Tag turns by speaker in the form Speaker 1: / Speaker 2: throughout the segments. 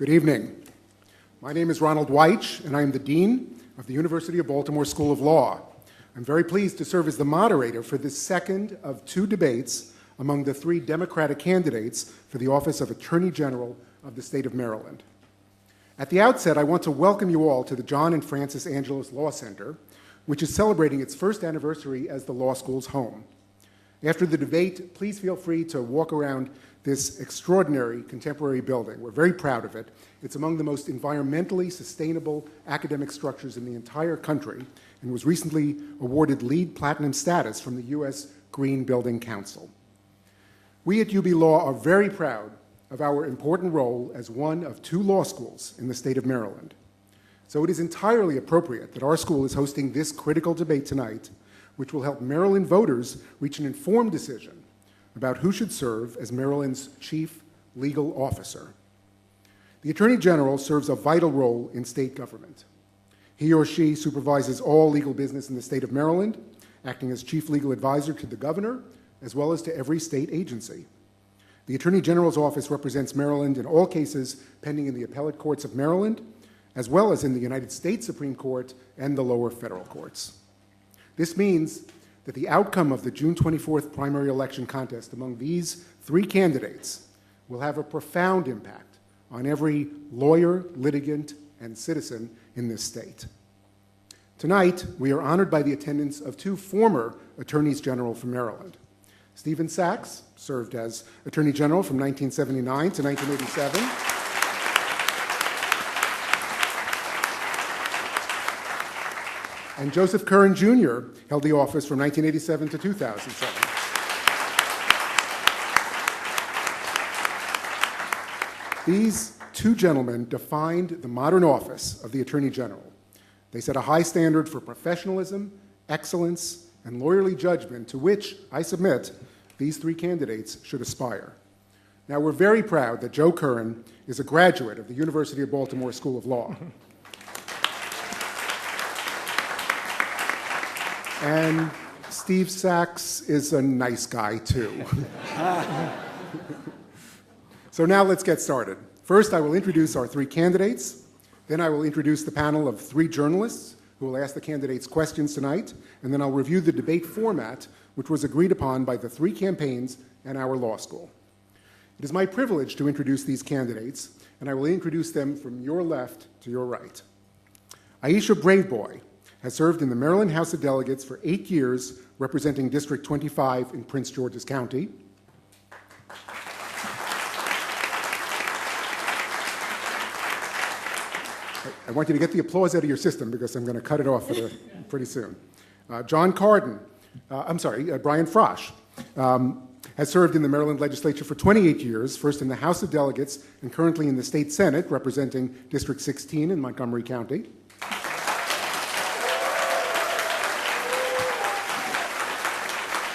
Speaker 1: Good evening. My name is Ronald Weich, and I am the Dean of the University of Baltimore School of Law. I'm very pleased to serve as the moderator for this second of two debates among the three Democratic candidates for the office of Attorney General of the state of Maryland. At the outset, I want to welcome you all to the John and Frances Angelos Law Center, which is celebrating its first anniversary as the law school's home. After the debate, please feel free to walk around this extraordinary contemporary building. We're very proud of it. It's among the most environmentally sustainable academic structures in the entire country and was recently awarded LEED Platinum status from the U.S. Green Building Council. We at UB Law are very proud of our important role as one of two law schools in the state of Maryland. So it is entirely appropriate that our school is hosting this critical debate tonight, which will help Maryland voters reach an informed decision about who should serve as Maryland's chief legal officer. The Attorney General serves a vital role in state government. He or she supervises all legal business in the state of Maryland, acting as chief legal advisor to the governor, as well as to every state agency. The Attorney General's office represents Maryland in all cases pending in the appellate courts of Maryland, as well as in the United States Supreme Court and the lower federal courts. This means that the outcome of the June 24th primary election contest among these three candidates will have a profound impact on every lawyer, litigant, and citizen in this state. Tonight, we are honored by the attendance of two former Attorneys General from Maryland. Stephen Sachs served as Attorney General from 1979 to 1987. And Joseph Curran, Jr. held the office from 1987 to 2007. These two gentlemen defined the modern office of the Attorney General. They set a high standard for professionalism, excellence, and lawyerly judgment to which, I submit, these three candidates should aspire. Now, we're very proud that Joe Curran is a graduate of the University of Baltimore School of Law. And Steve Sachs is a nice guy, too. So now let's get started. First, I will introduce our three candidates. Then I will introduce the panel of three journalists who will ask the candidates questions tonight. And then I'll review the debate format, which was agreed upon by the three campaigns and our law school. It is my privilege to introduce these candidates, and I will introduce them from your left to your right. Aisha Braveboy has served in the Maryland House of Delegates for 8 years, representing District 25 in Prince George's County. I want you to get the applause out of your system because I'm going to cut it off pretty soon. Brian Frosh has served in the Maryland legislature for 28 years, first in the House of Delegates and currently in the state Senate, representing District 16 in Montgomery County.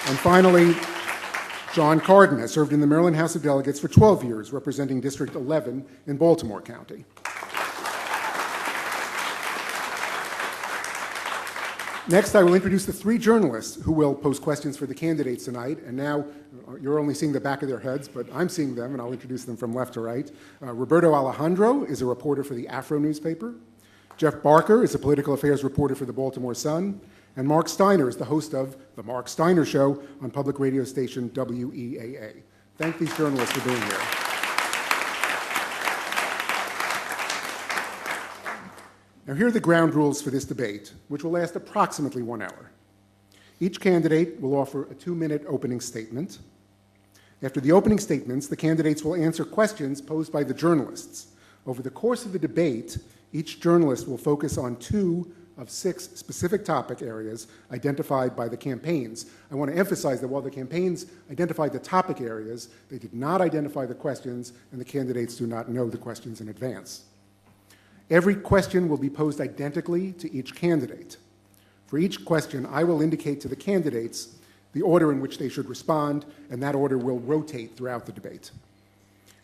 Speaker 1: And finally, John Cardin has served in the Maryland House of Delegates for 12 years, representing District 11 in Baltimore County. Next, I will introduce the three journalists who will pose questions for the candidates tonight. And now, you're only seeing the back of their heads, but I'm seeing them, and I'll introduce them from left to right. Roberto Alejandro is a reporter for the Afro newspaper. Jeff Barker is a political affairs reporter for the Baltimore Sun. And Mark Steiner is the host of The Mark Steiner Show on public radio station WEAA. Thank these journalists for being here. Now, here are the ground rules for this debate, which will last approximately 1 hour. Each candidate will offer a 2-minute opening statement. After the opening statements, the candidates will answer questions posed by the journalists. Over the course of the debate, each journalist will focus on 2 of 6 specific topic areas identified by the campaigns. I want to emphasize that while the campaigns identified the topic areas, they did not identify the questions, and the candidates do not know the questions in advance. Every question will be posed identically to each candidate. For each question, I will indicate to the candidates the order in which they should respond, and that order will rotate throughout the debate.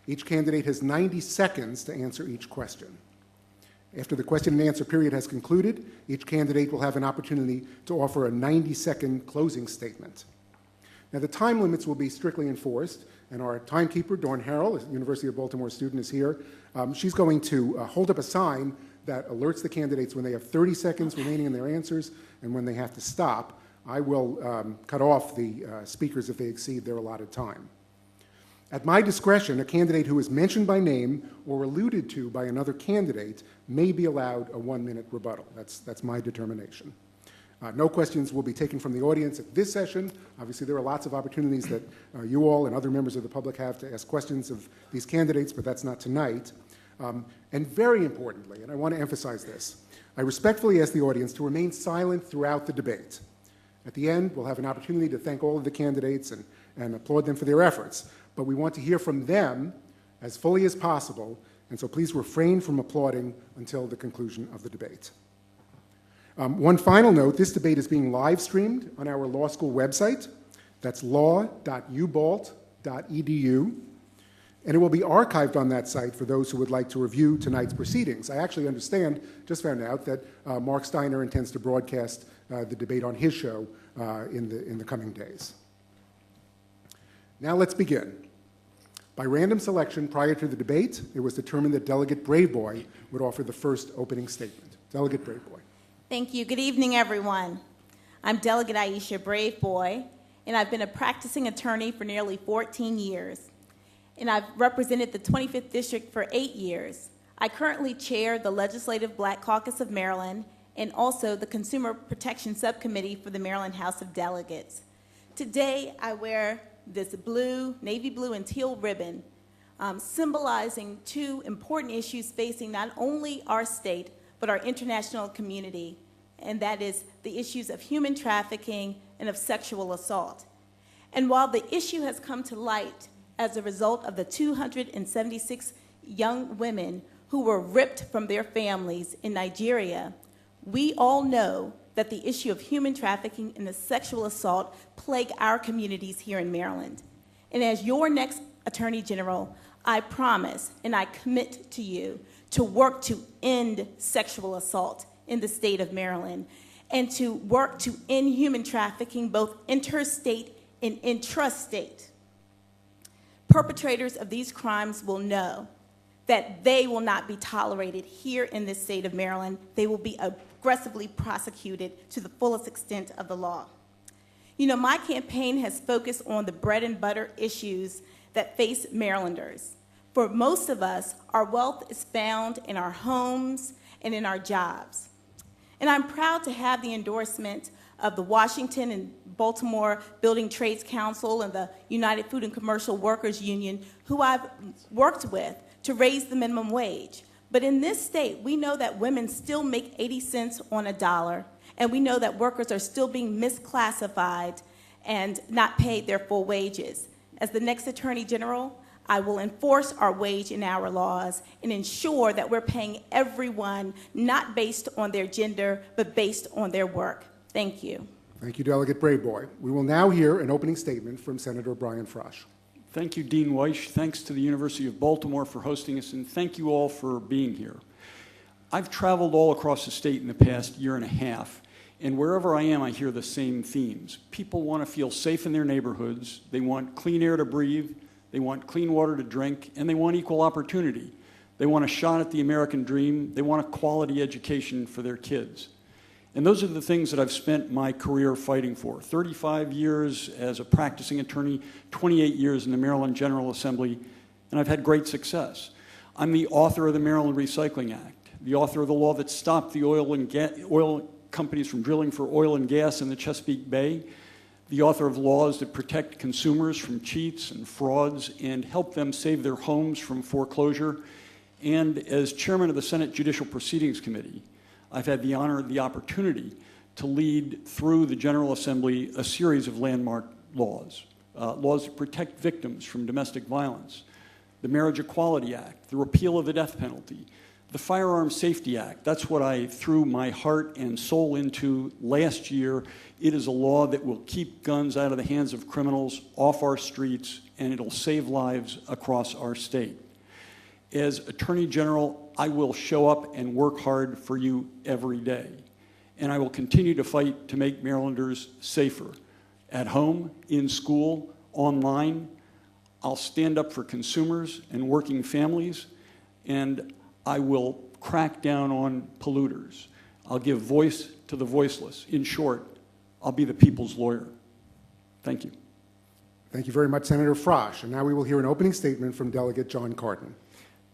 Speaker 1: Each candidate has 90 seconds to answer each question. After the question and answer period has concluded, each candidate will have an opportunity to offer a 90-second closing statement. Now, the time limits will be strictly enforced, and our timekeeper, Dawn Harrell, a University of Baltimore student, is here. She's going to hold up a sign that alerts the candidates when they have 30 seconds remaining in their answers and when they have to stop. I will cut off the speakers if they exceed their allotted time. At my discretion, a candidate who is mentioned by name or alluded to by another candidate may be allowed a 1-minute rebuttal. That's my determination. No questions will be taken from the audience at this session. Obviously, there are lots of opportunities that you all and other members of the public have to ask questions of these candidates, but that's not tonight. And very importantly, and I want to emphasize this, I respectfully ask the audience to remain silent throughout the debate. At the end, we'll have an opportunity to thank all of the candidates and applaud them for their efforts, but we want to hear from them as fully as possible, and so please refrain from applauding until the conclusion of the debate. One final note, this debate is being live streamed on our law school website. That's law.ubalt.edu. And it will be archived on that site for those who would like to review tonight's proceedings. I actually just found out that Mark Steiner intends to broadcast the debate on his show in the coming days. Now let's begin. By random selection prior to the debate, it was determined that Delegate Braveboy would offer the first opening statement. Delegate Braveboy.
Speaker 2: Thank you. Good evening, everyone. I'm Delegate Aisha Braveboy, and I've been a practicing attorney for nearly 14 years. And I've represented the 25th District for 8 years. I currently chair the Legislative Black Caucus of Maryland and also the Consumer Protection Subcommittee for the Maryland House of Delegates. Today, I wear this blue, navy blue, and teal ribbon, symbolizing two important issues facing not only our state, but our international community, and that is the issues of human trafficking and of sexual assault. And while the issue has come to light as a result of the 276 young women who were ripped from their families in Nigeria, we all know that the issue of human trafficking and the sexual assault plague our communities here in Maryland. And as your next Attorney General, I promise and I commit to you to work to end sexual assault in the state of Maryland and to work to end human trafficking both interstate and intrastate. Perpetrators of these crimes will know that they will not be tolerated here in this state of Maryland. They will be aggressively prosecuted to the fullest extent of the law. You know, my campaign has focused on the bread and butter issues that face Marylanders. For most of us, our wealth is found in our homes and in our jobs. And I'm proud to have the endorsement of the Washington and Baltimore Building Trades Council and the United Food and Commercial Workers Union, who I've worked with to raise the minimum wage. But in this state, we know that women still make 80 cents on a dollar, and we know that workers are still being misclassified and not paid their full wages. As the next Attorney General, I will enforce our wage and hour laws and ensure that we're paying everyone not based on their gender, but based on their work. Thank you.
Speaker 1: Thank you, Delegate Braveboy. We will now hear an opening statement from Senator Brian Frosh.
Speaker 3: Thank you, Dean Weish. Thanks to the University of Baltimore for hosting us, and thank you all for being here. I've traveled all across the state in the past year and a half, and wherever I am, I hear the same themes. People want to feel safe in their neighborhoods. They want clean air to breathe. They want clean water to drink, and they want equal opportunity. They want a shot at the American dream. They want a quality education for their kids. And those are the things that I've spent my career fighting for. 35 years as a practicing attorney, 28 years in the Maryland General Assembly, and I've had great success. I'm the author of the Maryland Recycling Act, the author of the law that stopped the oil companies from drilling for oil and gas in the Chesapeake Bay, the author of laws that protect consumers from cheats and frauds and help them save their homes from foreclosure. And as chairman of the Senate Judicial Proceedings Committee, I've had the honor and the opportunity to lead through the General Assembly a series of landmark laws, laws that protect victims from domestic violence, the Marriage Equality Act, the repeal of the death penalty, the Firearms Safety Act. That's what I threw my heart and soul into last year. It is a law that will keep guns out of the hands of criminals, off our streets, and it'll save lives across our state. As Attorney General, I will show up and work hard for you every day. And I will continue to fight to make Marylanders safer. At home, in school, online. I'll stand up for consumers and working families. and I will crack down on polluters. I'll give voice to the voiceless. In short, I'll be the people's lawyer. Thank you.
Speaker 1: Thank you very much, Senator Frosh. And now we will hear an opening statement from Delegate John Carton.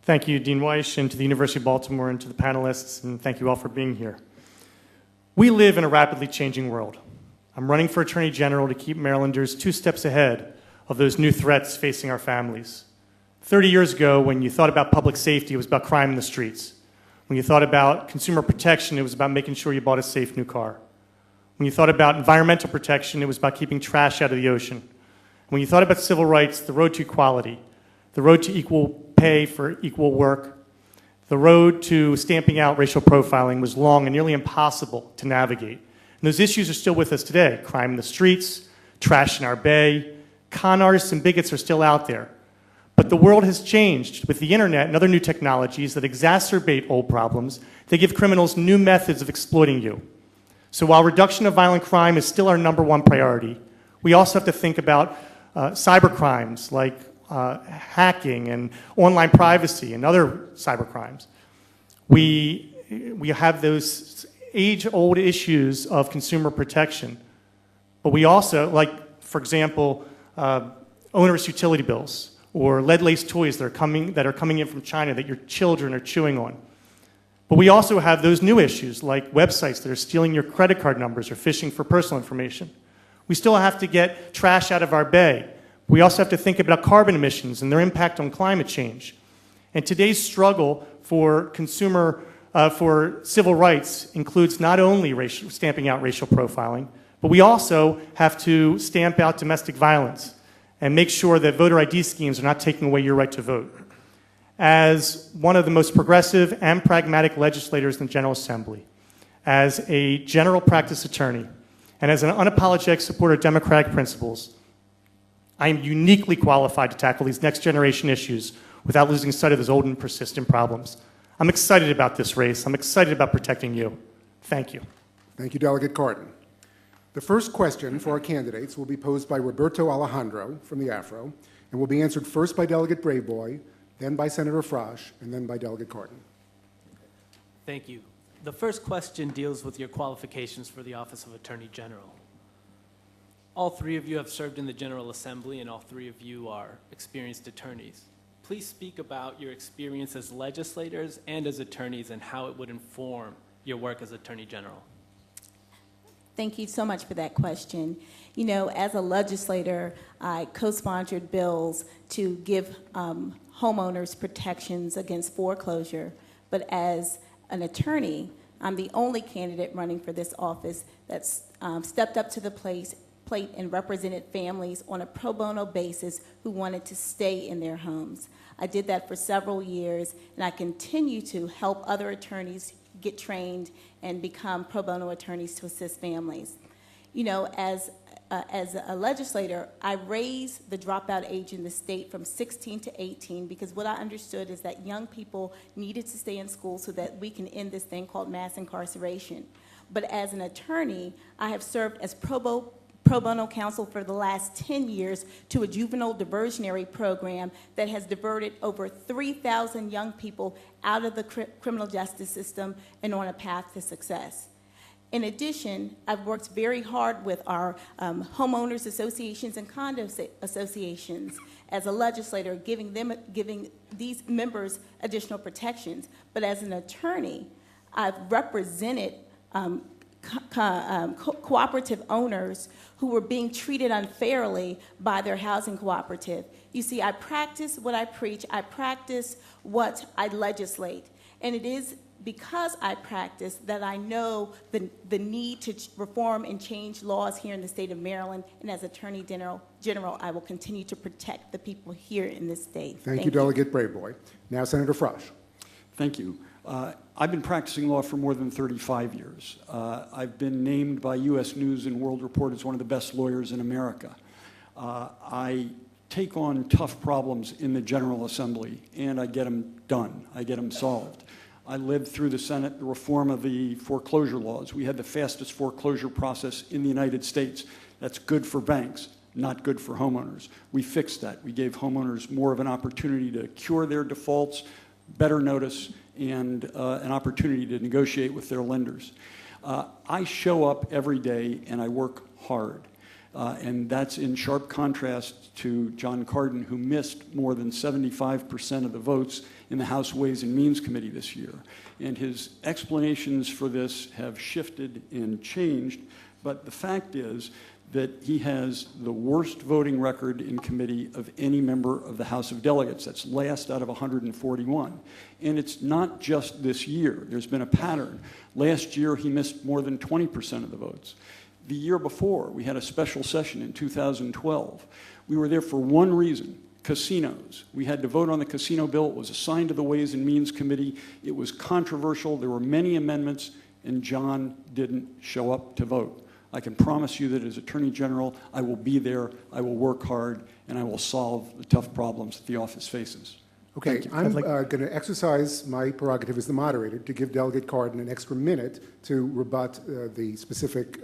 Speaker 4: Thank you, Dean Weish, and to the University of Baltimore, and to the panelists, and thank you all for being here. We live in a rapidly changing world. I'm running for Attorney General to keep Marylanders 2 steps ahead of those new threats facing our families. 30 years ago, when you thought about public safety, it was about crime in the streets. When you thought about consumer protection, it was about making sure you bought a safe new car. When you thought about environmental protection, it was about keeping trash out of the ocean. When you thought about civil rights, the road to equality, the road to equal pay for equal work, the road to stamping out racial profiling was long and nearly impossible to navigate. And those issues are still with us today. Crime in the streets, trash in our bay, con artists and bigots are still out there. But the world has changed with the internet and other new technologies that exacerbate old problems. They give criminals new methods of exploiting you. So while reduction of violent crime is still our #1 priority, we also have to think about cyber crimes like hacking and online privacy and other cyber crimes. We have those age-old issues of consumer protection, but we also, like, for example, onerous utility bills or lead-laced toys that are coming in from China that your children are chewing on. But we also have those new issues like websites that are stealing your credit card numbers or phishing for personal information. We still have to get trash out of our bay. We also have to think about carbon emissions and their impact on climate change. And today's struggle for for civil rights includes not only stamping out racial profiling, but we also have to stamp out domestic violence and make sure that voter ID schemes are not taking away your right to vote. As one of the most progressive and pragmatic legislators in the General Assembly, as a general practice attorney, and as an unapologetic supporter of democratic principles, I am uniquely qualified to tackle these next generation issues without losing sight of those old and persistent problems. I'm excited about this race. I'm excited about protecting you. Thank you.
Speaker 1: Thank you, Delegate Carton. The first question for our candidates will be posed by Roberto Alejandro from the Afro and will be answered first by Delegate Braveboy, then by Senator Frosh, and then by Delegate Carton.
Speaker 5: Thank you. The first question deals with your qualifications for the office of Attorney General. All 3 of you have served in the General Assembly, and all 3 of you are experienced attorneys. Please speak about your experience as legislators and as attorneys and how it would inform your work as Attorney General.
Speaker 2: Thank you so much for that question. You know, as a legislator, I co-sponsored bills to give homeowners protections against foreclosure, but as an attorney, I'm the only candidate running for this office that's stepped up to the plate and represented families on a pro bono basis who wanted to stay in their homes. I did that for several years, and I continue to help other attorneys get trained and become pro bono attorneys to assist families. You know, as a legislator, I raised the dropout age in the state from 16 to 18 because what I understood is that young people needed to stay in school so that we can end this thing called mass incarceration. But as an attorney, I have served as pro bono counsel for the last 10 years to a juvenile diversionary program that has diverted over 3,000 young people out of the criminal justice system and on a path to success. In addition, I've worked very hard with our homeowners associations and condo associations as a legislator, giving these members additional protections. But as an attorney, I've represented cooperative owners who were being treated unfairly by their housing cooperative. You see, I practice what I preach. I practice what I legislate. And it is because I practice that I know the need to reform and change laws here in the state of Maryland. And as Attorney General, I will continue to protect the people here in this state.
Speaker 1: Thank you, Delegate Braveboy. Now, Senator Frosh.
Speaker 3: Thank you. I've been practicing law for more than 35 years. I've been named by U.S. News and World Report as one of the best lawyers in America. I take on tough problems in the General Assembly, and I get them done. I get them solved. I lived through the Senate, the reform of the foreclosure laws. We had the fastest foreclosure process in the United States. That's good for banks, not good for homeowners. We fixed that. We gave homeowners more of an opportunity to cure their defaults, better notice and an opportunity to negotiate with their lenders. I show up every day and I work hard. And that's in sharp contrast to John Carden, who missed more than 75% of the votes in the House Ways and Means Committee this year. And his explanations for this have shifted and changed, but the fact is that he has the worst voting record in committee of any member of the House of Delegates. That's last out of 141. And it's not just this year. There's been a pattern. Last year, he missed more than 20% of the votes. The year before, we had a special session in 2012. We were there for one reason: casinos. We had to vote on the casino bill. It was assigned to the Ways and Means Committee. It was controversial. There were many amendments, and John didn't show up to vote. I can promise you that as Attorney General, I will be there, I will work hard, and I will solve the tough problems that the office faces.
Speaker 1: Okay, I'm going to exercise my prerogative as the moderator to give Delegate Carden an extra minute to rebut the specific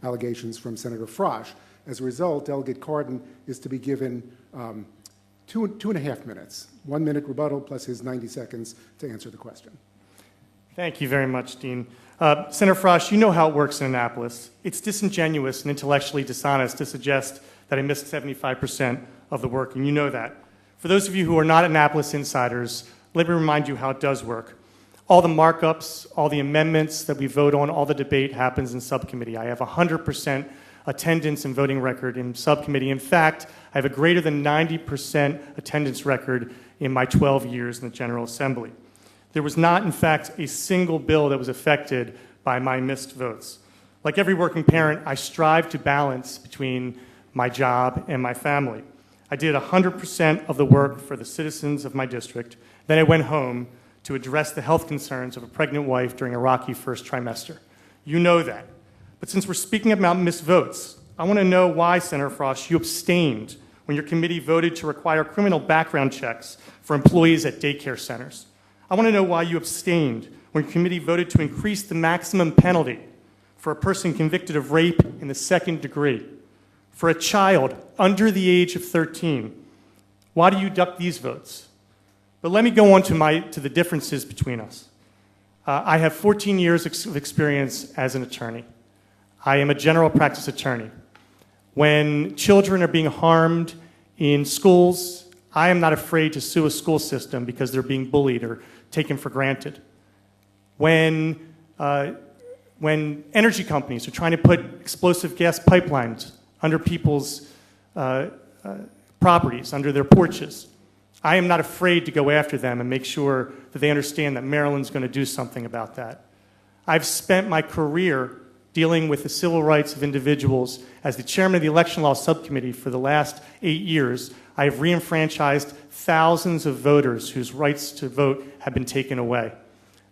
Speaker 1: allegations from Senator Frosh. As a result, Delegate Carden is to be given 2.5 minutes, 1 minute rebuttal plus his 90 seconds to answer the question.
Speaker 4: Thank you very much, Dean. Senator Frosh, you know how it works in Annapolis. It's disingenuous and intellectually dishonest to suggest that I missed 75% of the work, and you know that. For those of you who are not Annapolis insiders, let me remind you how it does work. All the markups, all the amendments that we vote on, all the debate happens in subcommittee. I have 100% attendance and voting record in subcommittee. In fact, I have a greater than 90% attendance record in my 12 years in the General Assembly. There was not, in fact, a single bill that was affected by my missed votes. Like every working parent, I strive to balance between my job and my family. I did 100% of the work for the citizens of my district. Then I went home to address the health concerns of a pregnant wife during a rocky first trimester. You know that. But since we're speaking about missed votes, I want to know why, Senator Frosh, you abstained when your committee voted to require criminal background checks for employees at daycare centers. I want to know why you abstained when your committee voted to increase the maximum penalty for a person convicted of rape in the second degree. For a child under the age of 13, why do you duck these votes? But let me go on to the differences between us. I have 14 years of experience as an attorney. I am a general practice attorney. When children are being harmed in schools, I am not afraid to sue a school system because they're being bullied or taken for granted. When energy companies are trying to put explosive gas pipelines under people's properties, under their porches, I am not afraid to go after them and make sure that they understand that Maryland's going to do something about that. I've spent my career dealing with the civil rights of individuals as the chairman of the Election Law Subcommittee for the last 8 years. I have reenfranchised thousands of voters whose rights to vote have been taken away.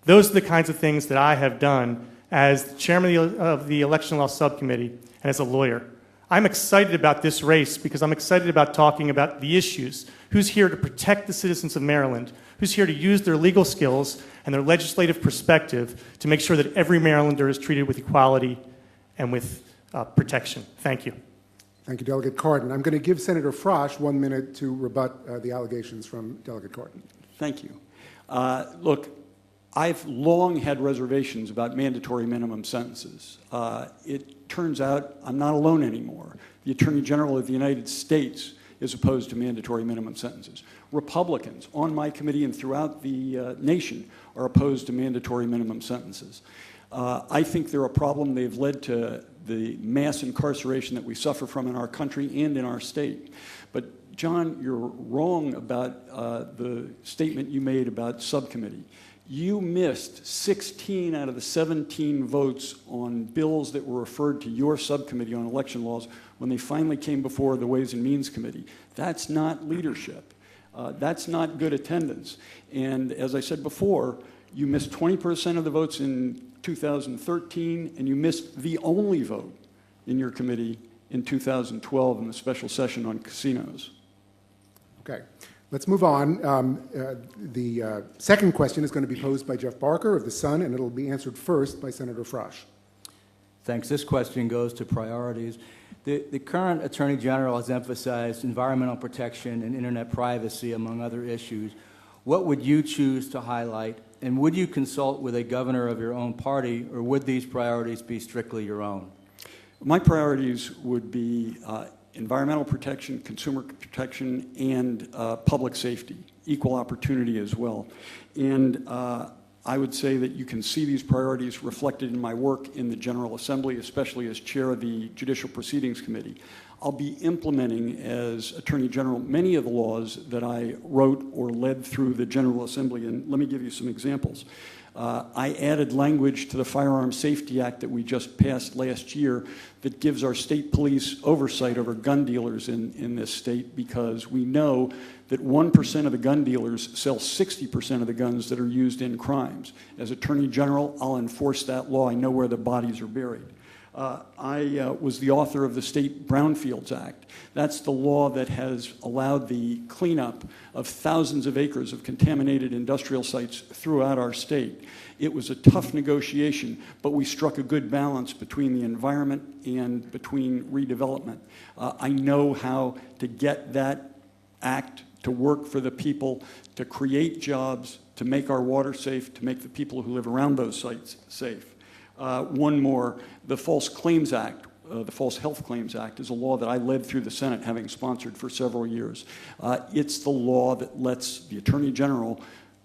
Speaker 4: Those are the kinds of things that I have done as the chairman of the Election Law Subcommittee and as a lawyer. I'm excited about this race because I'm excited about talking about the issues. Who's here to protect the citizens of Maryland? Who's here to use their legal skills and their legislative perspective to make sure that every Marylander is treated with equality and with protection? Thank you.
Speaker 1: Thank you, Delegate Carden. I'm going to give Senator Frosh 1 minute to rebut the allegations from Delegate Carden.
Speaker 3: Thank you. Look, I've long had reservations about mandatory minimum sentences. It turns out I'm not alone anymore. The Attorney General of the United States is opposed to mandatory minimum sentences. Republicans on my committee and throughout the nation are opposed to mandatory minimum sentences. I think they're a problem. They've led to the mass incarceration that we suffer from in our country and in our state. But John, you're wrong about the statement you made about subcommittee. You missed 16 out of the 17 votes on bills that were referred to your subcommittee on election laws when they finally came before the Ways and Means Committee. That's not leadership. That's not good attendance. And as I said before, you missed 20% of the votes in 2013, and you missed the only vote in your committee in 2012 in the special session on casinos.
Speaker 1: Okay. Let's move on. The second question is going to be posed by Jeff Barker of The Sun, and it'll be answered first by Senator Frosh.
Speaker 6: Thanks. This question goes to priorities. The current Attorney General has emphasized environmental protection and internet privacy, among other issues. what would you choose to highlight? And would you consult with a governor of your own party, or would these priorities be strictly your own?
Speaker 3: My priorities would be environmental protection, consumer protection, and public safety, equal opportunity as well. And I would say that you can see these priorities reflected in my work in the General Assembly, especially as chair of the Judicial Proceedings Committee. I'll be implementing as Attorney General many of the laws that I wrote or led through the General Assembly, and let me give you some examples. I added language to the Firearms Safety Act that we just passed last year that gives our state police oversight over gun dealers in this state, because we know that 1% of the gun dealers sell 60% of the guns that are used in crimes. As Attorney General, I'll enforce that law. I know where the bodies are buried. I was the author of the State Brownfields Act. That's the law that has allowed the cleanup of thousands of acres of contaminated industrial sites throughout our state. It was a tough negotiation, but we struck a good balance between the environment and between redevelopment. I know how to get that act to work for the people, to create jobs, to make our water safe, to make the people who live around those sites safe. One more, the False Claims Act, the False Health Claims Act, is a law that I led through the Senate, having sponsored for several years. It's the law that lets the Attorney General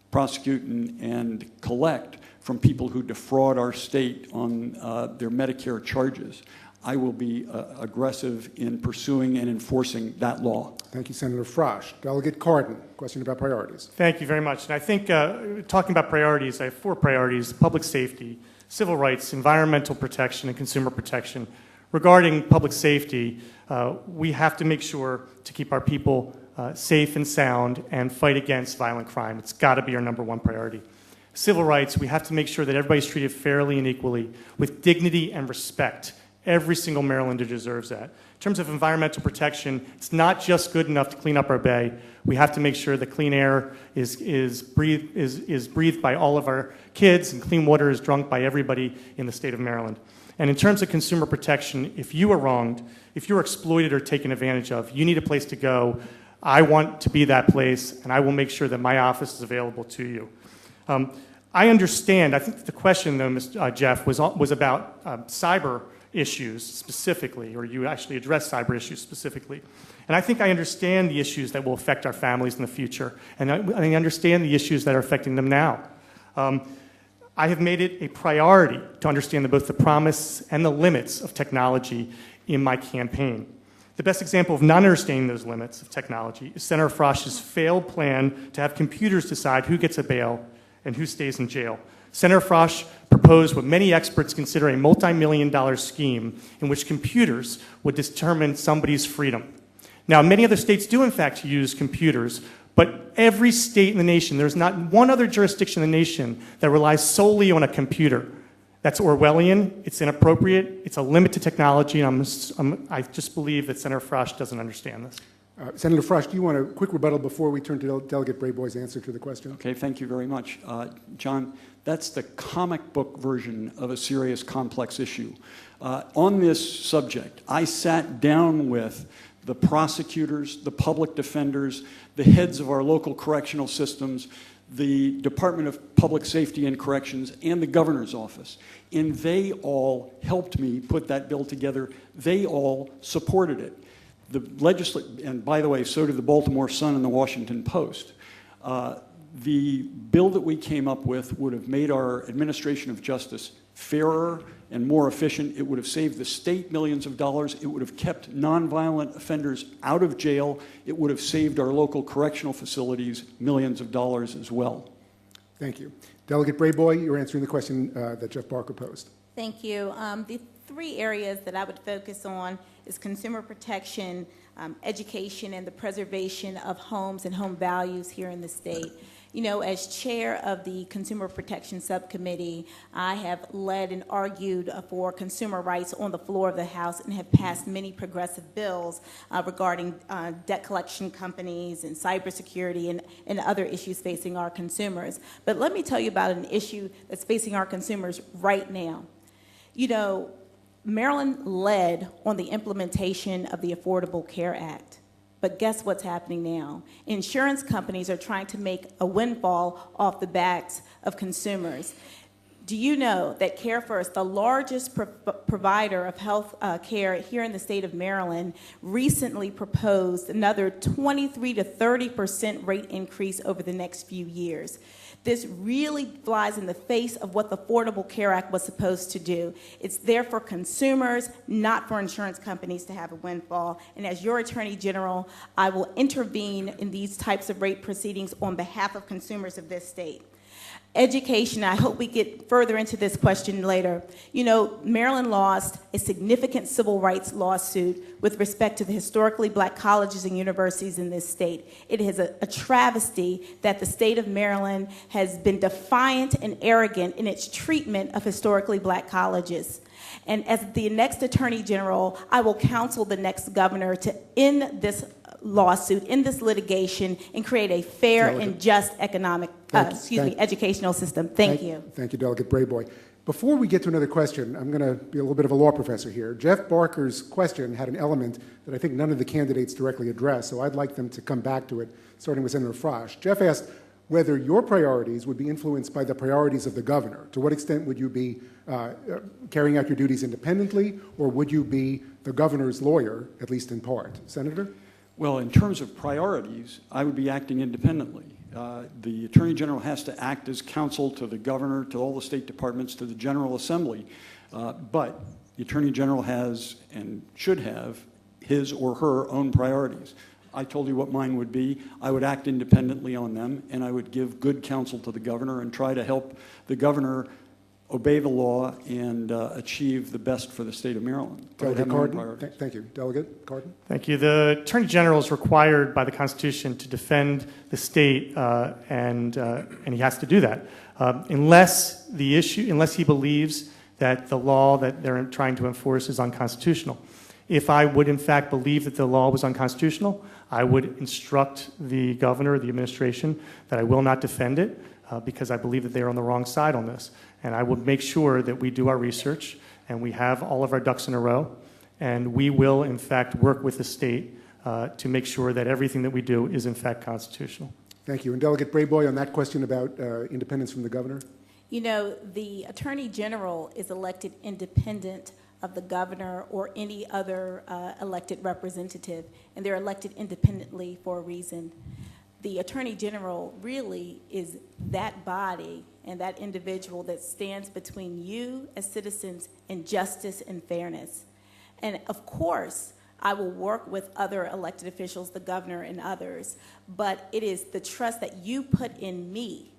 Speaker 3: prosecute and collect from people who defraud our state on their Medicare charges. I will be aggressive in pursuing and enforcing that law.
Speaker 1: Thank you, Senator Frosh. Delegate Cardin, question about priorities.
Speaker 4: Thank you very much. And I think talking about priorities, I have 4 priorities: public safety, civil rights, environmental protection, and consumer protection. Regarding public safety, we have to make sure to keep our people safe and sound and fight against violent crime. It's got to be our number 1 priority. Civil rights, we have to make sure that everybody's treated fairly and equally with dignity and respect. Every single Marylander deserves that. In terms of environmental protection, it's not just good enough to clean up our bay. We have to make sure that clean air is breathed by all of our kids, and clean water is drunk by everybody in the state of Maryland. And in terms of consumer protection, if you are wronged, if you're exploited or taken advantage of, you need a place to go. I want to be that place, and I will make sure that my office is available to you. I understand. I think the question, though, Jeff, was about cyber issues specifically, or you actually addressed cyber issues specifically. And I think I understand the issues that will affect our families in the future, and I understand the issues that are affecting them now. I have made it a priority to understand both the promise and the limits of technology in my campaign. The best example of not understanding those limits of technology is Senator Frosh's failed plan to have computers decide who gets a bail and who stays in jail. Senator Frosh proposed what many experts consider a multi-million-dollar scheme in which computers would determine somebody's freedom. Now, many other states do, in fact, use computers, but every state in the nation, there's not one other jurisdiction in the nation that relies solely on a computer. That's Orwellian, it's inappropriate, it's a limit to technology, and I just believe that Senator Frosh doesn't understand this.
Speaker 1: Senator Frosh, do you want a quick rebuttal before we turn to Delegate Brayboy's answer to the question?
Speaker 3: Okay, thank you very much. John, that's the comic book version of a serious, complex issue. On this subject, I sat down with the prosecutors, the public defenders, the heads of our local correctional systems, the Department of Public Safety and Corrections, and the governor's office. And they all helped me put that bill together. They all supported it. And by the way, so did the Baltimore Sun and the Washington Post. The bill that we came up with would have made our administration of justice fairer and more efficient. It would have saved the state millions of dollars. It would have kept nonviolent offenders out of jail. It would have saved our local correctional facilities millions of dollars as well.
Speaker 1: Thank you. Delegate Brayboy, you're answering the question that Jeff Barker posed.
Speaker 2: Thank you. The 3 areas that I would focus on is consumer protection, education, and the preservation of homes and home values here in the state. You know, as chair of the Consumer Protection Subcommittee, I have led and argued for consumer rights on the floor of the House and have passed many progressive bills regarding debt collection companies and cybersecurity and other issues facing our consumers. But let me tell you about an issue that's facing our consumers right now. You know, Maryland led on the implementation of the Affordable Care Act. But guess what's happening now? Insurance companies are trying to make a windfall off the backs of consumers. Do you know that CareFirst, the largest provider of health care here in the state of Maryland, recently proposed another 23 to 30% rate increase over the next few years? This really flies in the face of what the Affordable Care Act was supposed to do. It's there for consumers, not for insurance companies to have a windfall. And as your Attorney General, I will intervene in these types of rate proceedings on behalf of consumers of this state. Education, I hope we get further into this question later. You know, Maryland lost a significant civil rights lawsuit with respect to the historically black colleges and universities in this state. It is a travesty that the state of Maryland has been defiant and arrogant in its treatment of historically black colleges. And as the next Attorney General, I will counsel the next governor to end this lawsuit, end this litigation, and create a fair and just economic, educational system. Thank you.
Speaker 1: Thank you, Delegate Brayboy. Before we get to another question, I'm going to be a little bit of a law professor here. Jeff Barker's question had an element that I think none of the candidates directly addressed, so I'd like them to come back to it, starting with Senator Frosh. Jeff asked whether your priorities would be influenced by the priorities of the governor. To what extent would you be carrying out your duties independently, or would you be the governor's lawyer, at least in part? Senator?
Speaker 3: Well, in terms of priorities, I would be acting independently. The Attorney General has to act as counsel to the governor, to all the state departments, to the General Assembly. But the Attorney General has and should have his or her own priorities. I told you what mine would be. I would act independently on them, and I would give good counsel to the governor and try to help the governor obey the law and achieve the best for the state of Maryland.
Speaker 1: Delegate Cardin. Thank you. Delegate Cardin.
Speaker 4: Thank you. The Attorney General is required by the Constitution to defend the state, and he has to do that, unless he believes that the law that they're trying to enforce is unconstitutional. If I would, in fact, believe that the law was unconstitutional, I would instruct the governor or the administration that I will not defend it because I believe that they are on the wrong side on this. And I will make sure that we do our research and we have all of our ducks in a row. And we will, in fact, work with the state to make sure that everything that we do is, in fact, constitutional.
Speaker 1: Thank you. And Delegate Brayboy, on that question about independence from the governor?
Speaker 2: You know, the Attorney General is elected independent of the governor or any other elected representative, and they're elected independently for a reason. The Attorney General really is that body and that individual that stands between you as citizens and justice and fairness. And of course, I will work with other elected officials, the governor and others, but it is the trust that you put in me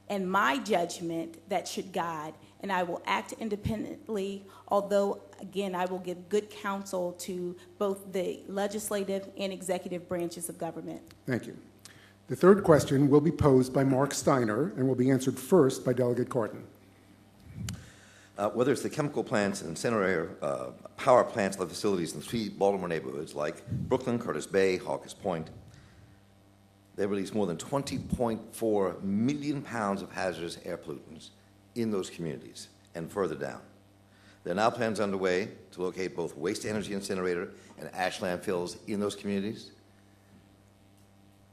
Speaker 2: and my judgment that should guide, and I will act independently, although, again, I will give good counsel to both the legislative and executive branches of government.
Speaker 1: Thank you. The third question will be posed by Mark Steiner and will be answered first by Delegate Cardin.
Speaker 7: Whether it's the chemical plants and incinerator power plants and facilities in 3 Baltimore neighborhoods like Brooklyn, Curtis Bay, Hawkins Point, they release more than 20.4 million pounds of hazardous air pollutants in those communities and further down. There are now plans underway to locate both waste-to-energy incinerator and ash landfills in those communities.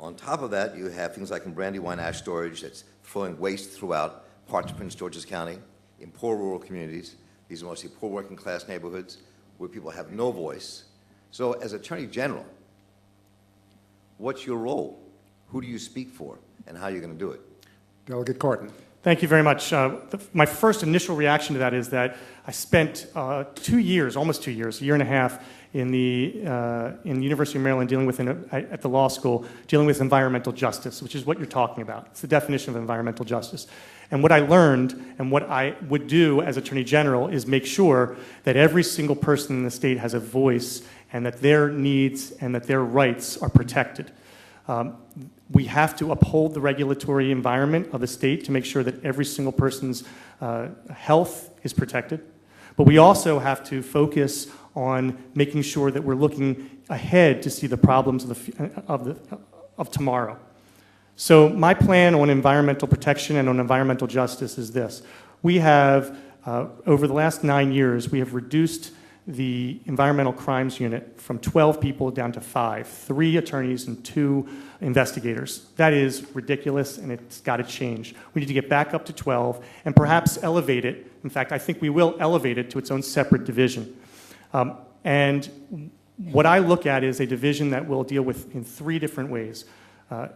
Speaker 7: On top of that, you have things like in Brandywine ash storage that's throwing waste throughout parts of Prince George's County, in poor rural communities. These are mostly poor working class neighborhoods where people have no voice. So as Attorney General, what's your role? Who do you speak for, and how are you going to do it? Delegate
Speaker 1: Cardin.
Speaker 4: Thank you very much. My first initial reaction to that is that I spent 2 years, almost 2 years, a year and a half, in the University of Maryland at the law school, dealing with environmental justice, which is what you're talking about. It's the definition of environmental justice. And what I learned and what I would do as Attorney General is make sure that every single person in the state has a voice and that their needs and that their rights are protected. We have to uphold the regulatory environment of the state to make sure that every single person's health is protected. But we also have to focus on making sure that we're looking ahead to see the problems of tomorrow. So my plan on environmental protection and on environmental justice is this. We have, over the last 9 years, we have reduced the environmental crimes unit from 12 people down to 5, 3 attorneys and 2 investigators. That is ridiculous, and it's got to change. We need to get back up to 12 and perhaps elevate it. In fact, I think we will elevate it to its own separate division. And what I look at is a division that will deal with in 3 different ways.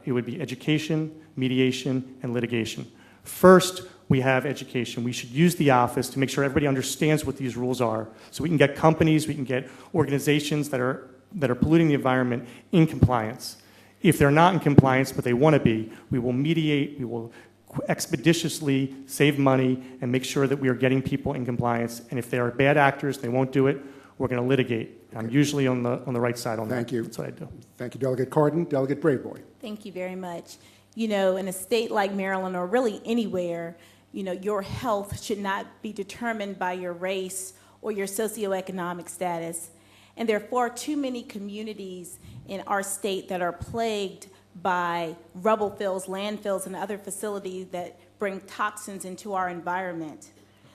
Speaker 4: It would be education, mediation, and litigation. First, we have education. We should use the office to make sure everybody understands what these rules are, so we can get companies, we can get organizations that are polluting the environment in compliance. If they're not in compliance, but they want to be, we will mediate, we will expeditiously save money and make sure that we are getting people in compliance. And if they are bad actors, they won't do it, we're going to litigate. I'm usually on the right side on that.
Speaker 1: Thank you.
Speaker 4: That's what I do.
Speaker 1: Thank you, Delegate Cardin. Delegate Braveboy.
Speaker 2: Thank you very much. You know, in a state like Maryland, or really anywhere, you know, your health should not be determined by your race or your socioeconomic status. And there are far too many communities in our state that are plagued by rubble fills, landfills, and other facilities that bring toxins into our environment.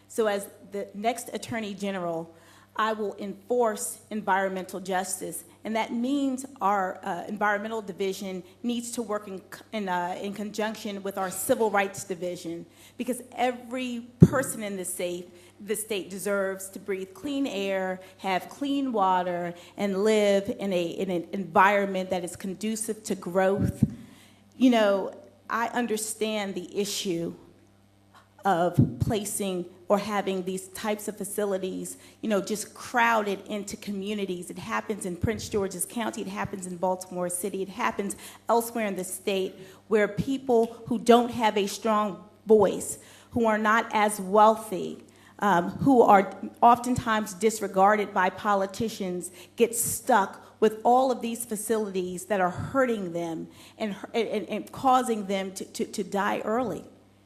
Speaker 2: So as the next Attorney General, I will enforce environmental justice, and that means our environmental division needs to work in conjunction with our civil rights division, because every person in the state deserves to breathe clean air, have clean water, and live in an environment that is conducive to growth. You know, I understand the issue of placing or having these types of facilities, you know, just crowded into communities. It happens in Prince George's County, it happens in Baltimore City, it happens elsewhere in the state, where people who don't have a strong voice, who are not as wealthy, who are oftentimes disregarded by politicians, get stuck with all of these facilities that are hurting them and causing them to die early.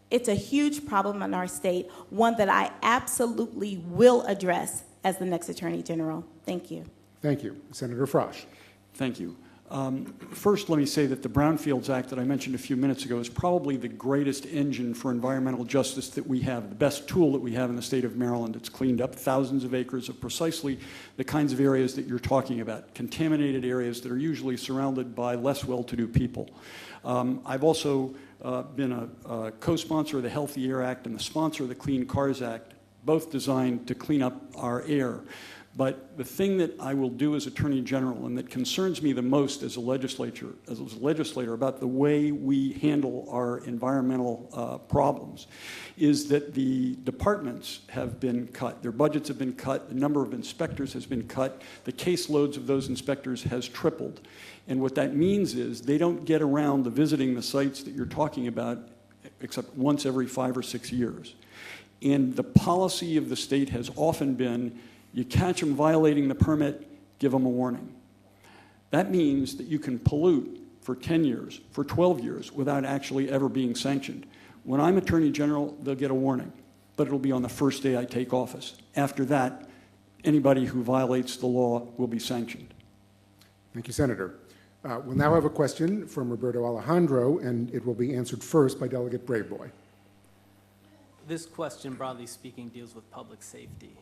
Speaker 2: It's a huge problem in our state, one that I absolutely will address as the next Attorney General. Thank you.
Speaker 1: Thank you. Senator Frosh.
Speaker 3: Thank you. First, let me say that the Brownfields Act that I mentioned a few minutes ago is probably the greatest engine for environmental justice that we have, the best tool that we have in the state of Maryland. It's cleaned up thousands of acres of precisely the kinds of areas that you're talking about, contaminated areas that are usually surrounded by less well-to-do people. I've also been a co-sponsor of the Healthy Air Act and the sponsor of the Clean Cars Act, both designed to clean up our air. But the thing that I will do as Attorney General, and that concerns me the most as a legislator about the way we handle our environmental problems, is that the departments have been cut. Their budgets have been cut. The number of inspectors has been cut. The caseloads of those inspectors has tripled. And what that means is they don't get around to visiting the sites that you're talking about except once every 5 or 6 years. And the policy of the state has often been, you catch them violating the permit, give them a warning. That means that you can pollute for 10 years, for 12 years, without actually ever being sanctioned. When I'm Attorney General, they'll get a warning, but it'll be on the first day I take office. After that, anybody who violates the law will be sanctioned.
Speaker 1: Thank you, Senator. We'll now have a question from Roberto Alejandro, and it will be answered first by Delegate Braveboy.
Speaker 5: This question, broadly speaking, deals with public safety.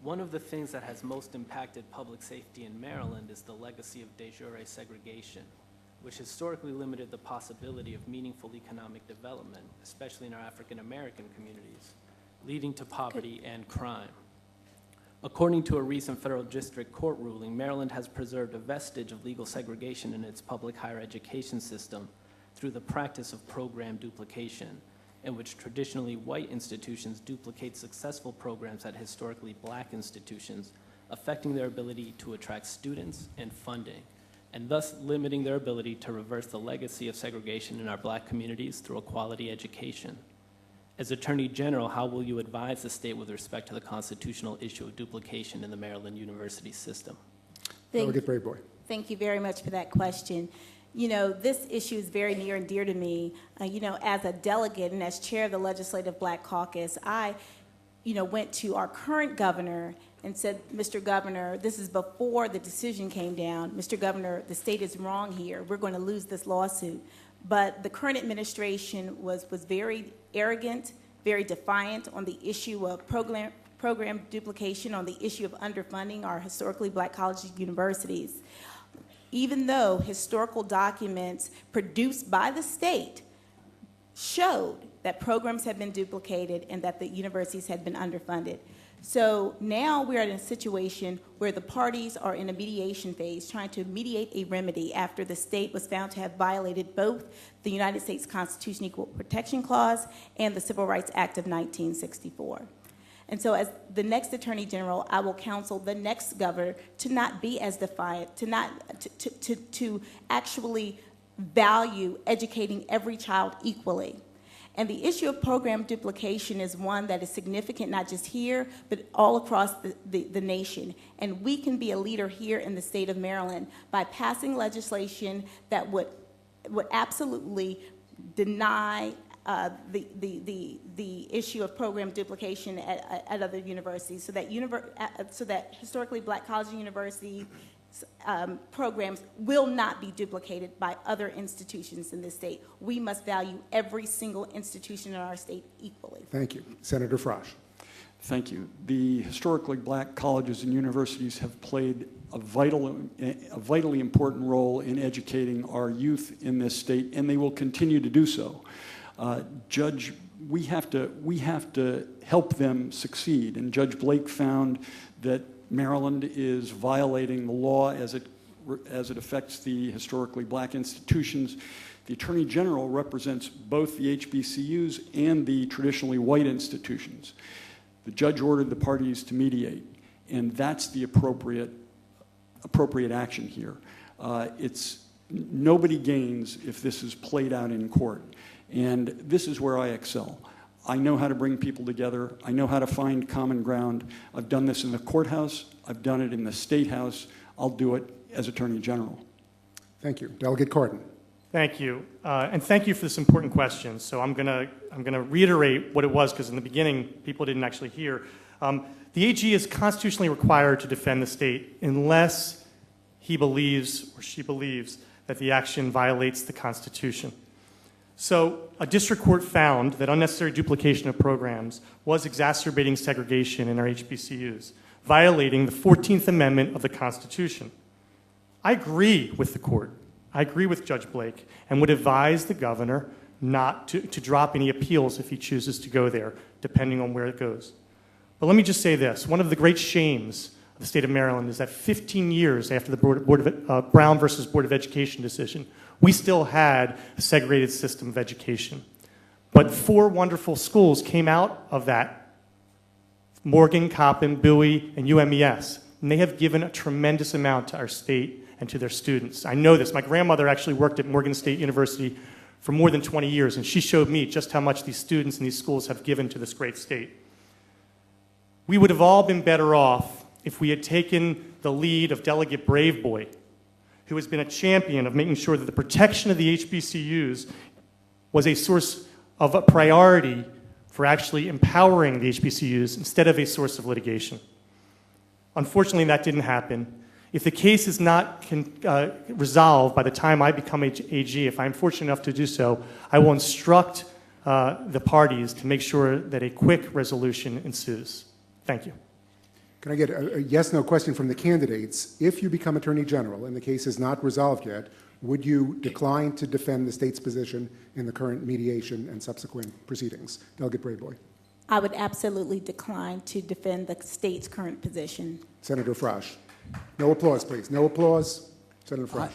Speaker 5: One of the things that has most impacted public safety in Maryland is the legacy of de jure segregation, which historically limited the possibility of meaningful economic development, especially in our African American communities, leading to poverty and crime. According to a recent federal district court ruling, Maryland has preserved a vestige of legal segregation in its public higher education system through the practice of program duplication, in which traditionally white institutions duplicate successful programs at historically black institutions, affecting their ability to attract students and funding, and thus limiting their ability to reverse the legacy of segregation in our black communities through a quality education. As Attorney General, how will you advise the state with respect to the constitutional issue of duplication in the Maryland university system?
Speaker 1: Delegate Braveboy.
Speaker 2: Thank you very much for that question. You know, this issue is very near and dear to me. You know, as a delegate and as chair of the Legislative Black Caucus, I, went to our current governor and said, Mr. Governor, this is before the decision came down. Mr. Governor, the state is wrong here. We're going to lose this lawsuit. But the current administration was very arrogant, very defiant on the issue of program program duplication on the issue of underfunding our historically black colleges and universities. Even though historical documents produced by the state showed that programs had been duplicated and that the universities had been underfunded. So now we're in a situation where the parties are in a mediation phase trying to mediate a remedy after the state was found to have violated both the United States Constitution Equal Protection Clause and the Civil Rights Act of 1964. And so as the next Attorney General, I will counsel the next governor to not be as defiant, to actually value educating every child equally. And the issue of program duplication is one that is significant not just here, but all across the nation. And we can be a leader here in the state of Maryland by passing legislation that would absolutely deny the issue of program duplication at other universities, so that historically black college and university programs will not be duplicated by other institutions in this state. We must value every single institution in our state equally.
Speaker 1: Thank you. Senator Frosh.
Speaker 3: Thank you. The historically black colleges and universities have played a vitally important role in educating our youth in this state, and they will continue to do so. Judge, we have to help them succeed, and Judge Blake found that Maryland is violating the law as it affects the historically black institutions. The Attorney General represents both the HBCUs and the traditionally white institutions. The judge ordered the parties to mediate, and that's the appropriate action here. Nobody gains if this is played out in court, and this is where I excel. I know how to bring people together. I know how to find common ground. I've done this in the courthouse. I've done it in the State House. I'll do it as Attorney General.
Speaker 1: Thank you. Delegate Cardin.
Speaker 4: Thank you, and thank you for this important question. So I'm gonna reiterate what it was, because in the beginning people didn't actually hear. The AG is constitutionally required to defend the state unless he believes or she believes that the action violates the Constitution. So a district court found that unnecessary duplication of programs was exacerbating segregation in our HBCUs, violating the 14th Amendment of the Constitution. I agree with the court. I agree with Judge Blake, and would advise the governor not to drop any appeals if he chooses to go there, depending on where it goes. But let me just say this. One of the great shames of the state of Maryland is that 15 years after the Brown versus Board of Education decision, we still had a segregated system of education. But 4 wonderful schools came out of that: Morgan, Coppin, Bowie, and UMES. And they have given a tremendous amount to our state and to their students. I know this. My grandmother actually worked at Morgan State University for more than 20 years, and she showed me just how much these students and these schools have given to this great state. We would have all been better off if we had taken the lead of Delegate Braveboy, who has been a champion of making sure that the protection of the HBCUs was a source of a priority for actually empowering the HBCUs instead of a source of litigation. Unfortunately, that didn't happen. If the case is not resolved by the time I become AG, if I'm fortunate enough to do so, I will instruct the parties to make sure that a quick resolution ensues. Thank you.
Speaker 1: Can I get a yes-no question from the candidates? If you become Attorney General and the case is not resolved yet, would you decline to defend the state's position in the current mediation and subsequent proceedings? Delegate Braveboy.
Speaker 2: I would absolutely decline to defend the state's current position.
Speaker 1: Senator Frosh. No applause, please. No applause. Senator Frosh.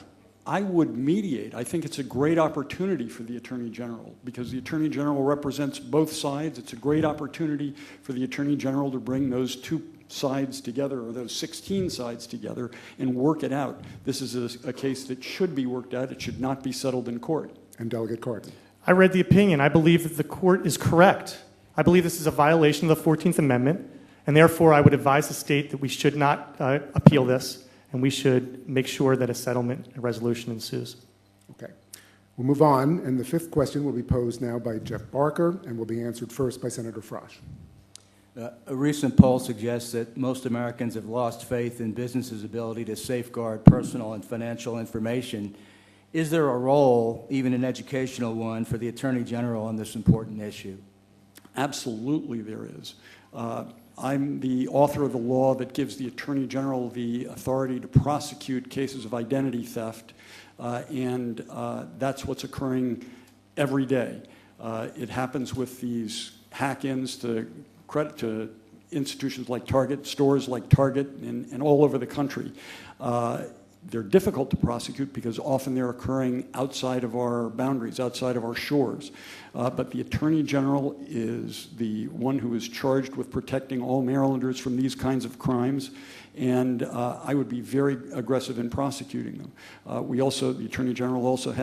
Speaker 3: I would mediate. I think it's a great opportunity for the Attorney General, because the Attorney General represents both sides. It's a great opportunity for the Attorney General to bring those 2 sides together, or those 16 sides together, and work it out. This is a case that should be worked out. It should not be settled in court.
Speaker 1: And Delegate Cardin.
Speaker 4: I read the opinion. I believe that the court is correct. I believe this is a violation of the 14th Amendment, and therefore I would advise the state that we should not appeal this, and we should make sure that a settlement and resolution ensues.
Speaker 1: Okay. We'll move on, and the 5th question will be posed now by Jeff Barker and will be answered first by Senator Frosh.
Speaker 6: A recent poll suggests that most Americans have lost faith in businesses' ability to safeguard personal and financial information. Is there a role, even an educational one, for the Attorney General on this important issue?
Speaker 3: Absolutely there is. I'm the author of the law that gives the Attorney General the authority to prosecute cases of identity theft, and that's what's occurring every day. It happens with these hack-ins to institutions like Target, stores like Target, and all over the country. They're difficult to prosecute because often they're occurring outside of our boundaries, outside of our shores. But the Attorney General is the one who is charged with protecting all Marylanders from these kinds of crimes, and I would be very aggressive in prosecuting them. The Attorney General also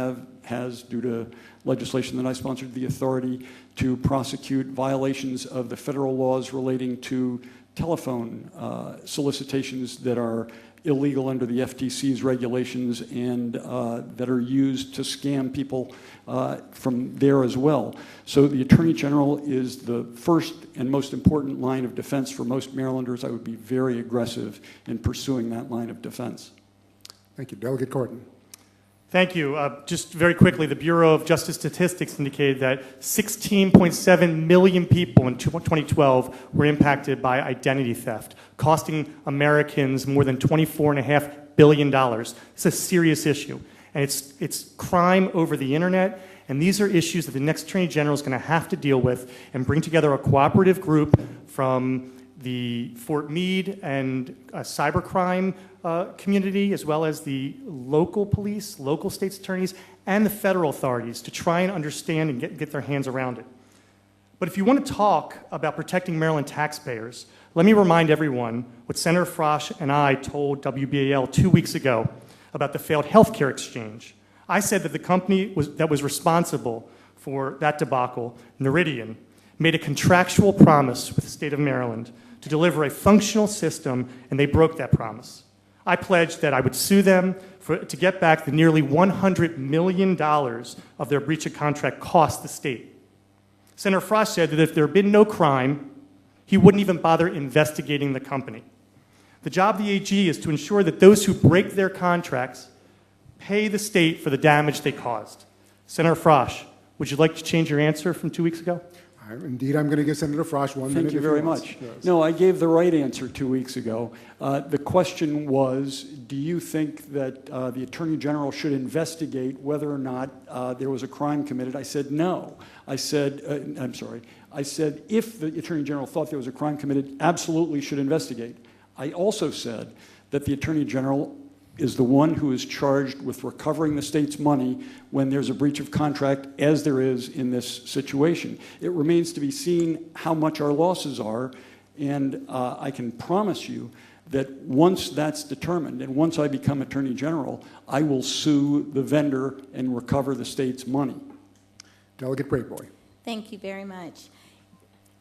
Speaker 3: has, due to legislation that I sponsored, the authority to prosecute violations of the federal laws relating to telephone solicitations that are illegal under the FTC's regulations and that are used to scam people from there as well. So the Attorney General is the first and most important line of defense for most Marylanders. I would be very aggressive in pursuing that line of defense.
Speaker 1: Thank you. Delegate Corden.
Speaker 4: Thank you. Just very quickly, the Bureau of Justice Statistics indicated that 16.7 million people in 2012 were impacted by identity theft, costing Americans more than $24.5 billion. It's a serious issue, and it's crime over the internet, and these are issues that the next Attorney General is going to have to deal with and bring together a cooperative group from the Fort Meade and cybercrime community, as well as the local police, local state's attorneys, and the federal authorities to try and understand and get their hands around it. But if you want to talk about protecting Maryland taxpayers, let me remind everyone what Senator Frosh and I told WBAL 2 weeks ago about the failed healthcare exchange. I said that the company that was responsible for that debacle, Noridian, made a contractual promise with the state of Maryland to deliver a functional system, and they broke that promise. I pledged that I would sue them to get back the nearly $100 million of their breach of contract cost the state. Senator Frost said that if there had been no crime, he wouldn't even bother investigating the company. The job of the AG is to ensure that those who break their contracts pay the state for the damage they caused. Senator Frosh, would you like to change your answer from 2 weeks ago?
Speaker 1: Indeed, I'm going to give Senator Frosh 1 minute.
Speaker 3: Thank you very much.
Speaker 1: Yes.
Speaker 3: No, I gave the right answer 2 weeks ago. The question was, do you think that the Attorney General should investigate whether or not there was a crime committed? I said no. I said, if the Attorney General thought there was a crime committed, absolutely should investigate. I also said that the Attorney General is the one who is charged with recovering the state's money when there's a breach of contract, as there is in this situation. It remains to be seen how much our losses are, and I can promise you that once that's determined, and once I become Attorney General, I will sue the vendor and recover the state's money.
Speaker 1: Delegate Brayboy.
Speaker 2: Thank you very much.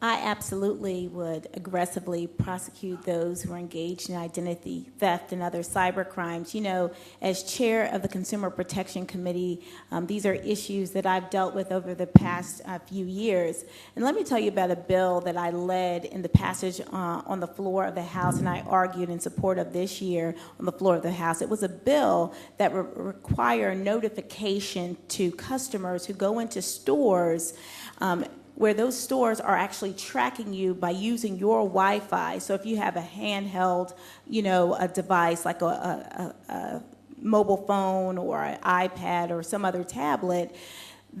Speaker 2: I absolutely would aggressively prosecute those who are engaged in identity theft and other cyber crimes. You know, as chair of the Consumer Protection Committee, these are issues that I've dealt with over the past few years. And let me tell you about a bill that I led in the passage on the floor of the House, and I argued in support of this year on the floor of the House. It was a bill that would require notification to customers who go into stores where those stores are actually tracking you by using your Wi-Fi. So if you have a handheld, a device like a mobile phone or an iPad or some other tablet,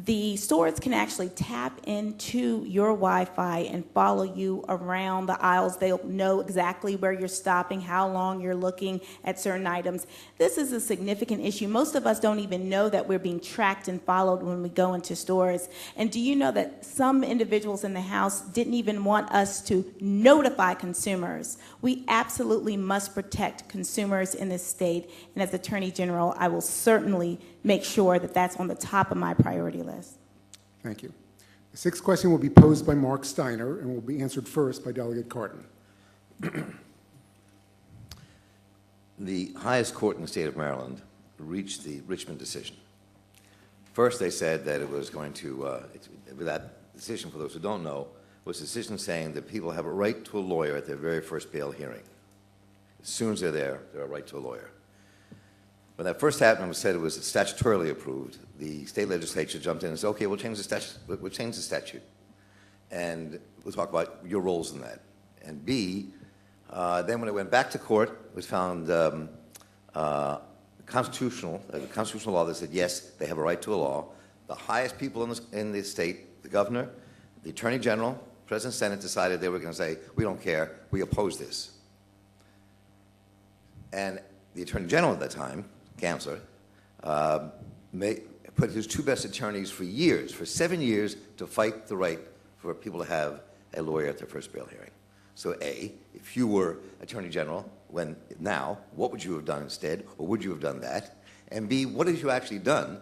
Speaker 2: the stores can actually tap into your Wi-Fi and follow you around the aisles. They'll know exactly where you're stopping, how long you're looking at certain items. This is a significant issue. Most of us don't even know that we're being tracked and followed when we go into stores. And do you know that some individuals in the House didn't even want us to notify consumers? We absolutely must protect consumers in this state. And as Attorney General, I will certainly make sure that that's on the top of my priority list.
Speaker 1: Thank you. The sixth question will be posed by Mark Steiner and will be answered first by Delegate Cardin.
Speaker 7: The highest court in the state of Maryland reached the Richmond decision. First, they said that it was going to, that decision, for those who don't know, was a decision saying that people have a right to a lawyer at their very first bail hearing. As soon as they're there, they're a right to a lawyer. When that first happened, it was said it was statutorily approved. The state legislature jumped in and said, okay, we'll change the statute. And we'll talk about your roles in that. And B, then when it went back to court, it was found constitutional, a constitutional law that said, yes, they have a right to a law. The highest people in the state, the governor, the attorney general, president, senate, decided they were going to say, we don't care, we oppose this. And the attorney general at that time, Gansler, put his two best attorneys for years, for 7 years, to fight the right for people to have a lawyer at their first bail hearing. So A, if you were attorney general now, what would you have done instead, or would you have done that? And B, what have you actually done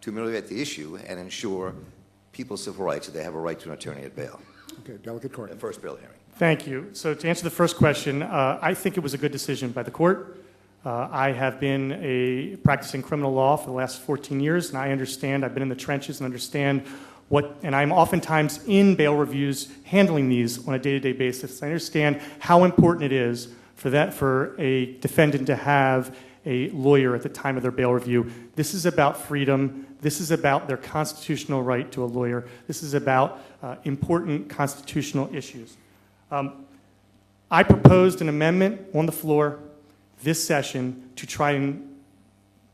Speaker 7: to ameliorate the issue and ensure people's civil rights that they have a right to an attorney at bail?
Speaker 1: Okay, Delegate Court.
Speaker 7: At first bail hearing.
Speaker 4: Thank you. So to answer the first question, I think it was a good decision by the court. I have been practicing criminal law for the last 14 years, and I understand, I've been in the trenches and understand and I'm oftentimes in bail reviews handling these on a day-to-day basis. I understand how important it is for a defendant to have a lawyer at the time of their bail review. This is about freedom. This is about their constitutional right to a lawyer. This is about important constitutional issues. I proposed an amendment on the floor this session to try and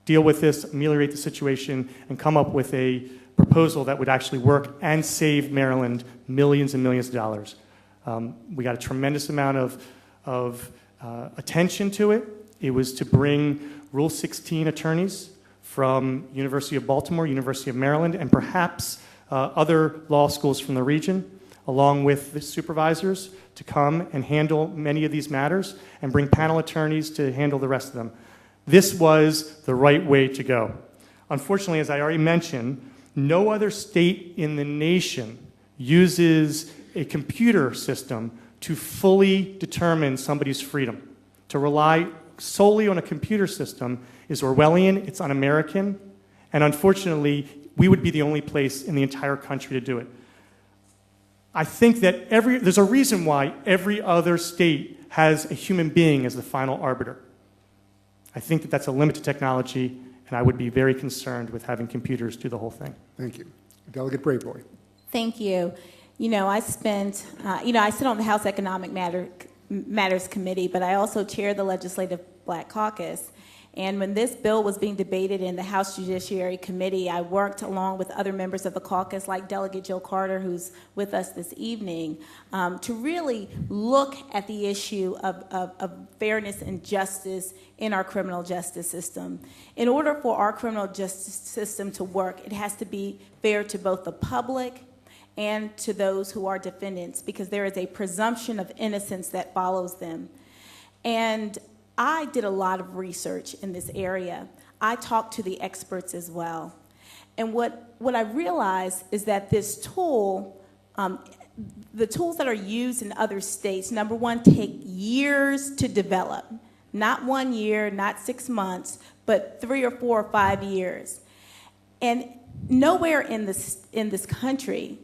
Speaker 4: deal with this, ameliorate the situation, and come up with a proposal that would actually work and save Maryland millions and millions of dollars. We got a tremendous amount of attention to it. It was to bring Rule 16 attorneys from University of Baltimore, University of Maryland, and perhaps other law schools from the region, along with the supervisors, to come and handle many of these matters and bring panel attorneys to handle the rest of them. This was the right way to go. Unfortunately, as I already mentioned, no other state in the nation uses a computer system to fully determine somebody's freedom. To rely solely on a computer system is Orwellian, it's un-American, and unfortunately, we would be the only place in the entire country to do it. I think that there's a reason why every other state has a human being as the final arbiter. I think that that's a limit to technology, and I would be very concerned with having computers do the whole thing.
Speaker 1: Thank you. Delegate Braveboy.
Speaker 2: Thank you. I sit on the House Economic Matters Committee, but I also chair the Legislative Black Caucus. And when this bill was being debated in the House Judiciary Committee, I worked along with other members of the caucus, like Delegate Jill Carter, who's with us this evening, to really look at the issue of fairness and justice in our criminal justice system. In order for our criminal justice system to work, it has to be fair to both the public and to those who are defendants, because there is a presumption of innocence that follows them. And I did a lot of research in this area. I talked to the experts as well. And what I realized is that this tool, the tools that are used in other states, number one, take years to develop. Not 1 year, not 6 months, but 3 or 4 or 5 years. And nowhere in this country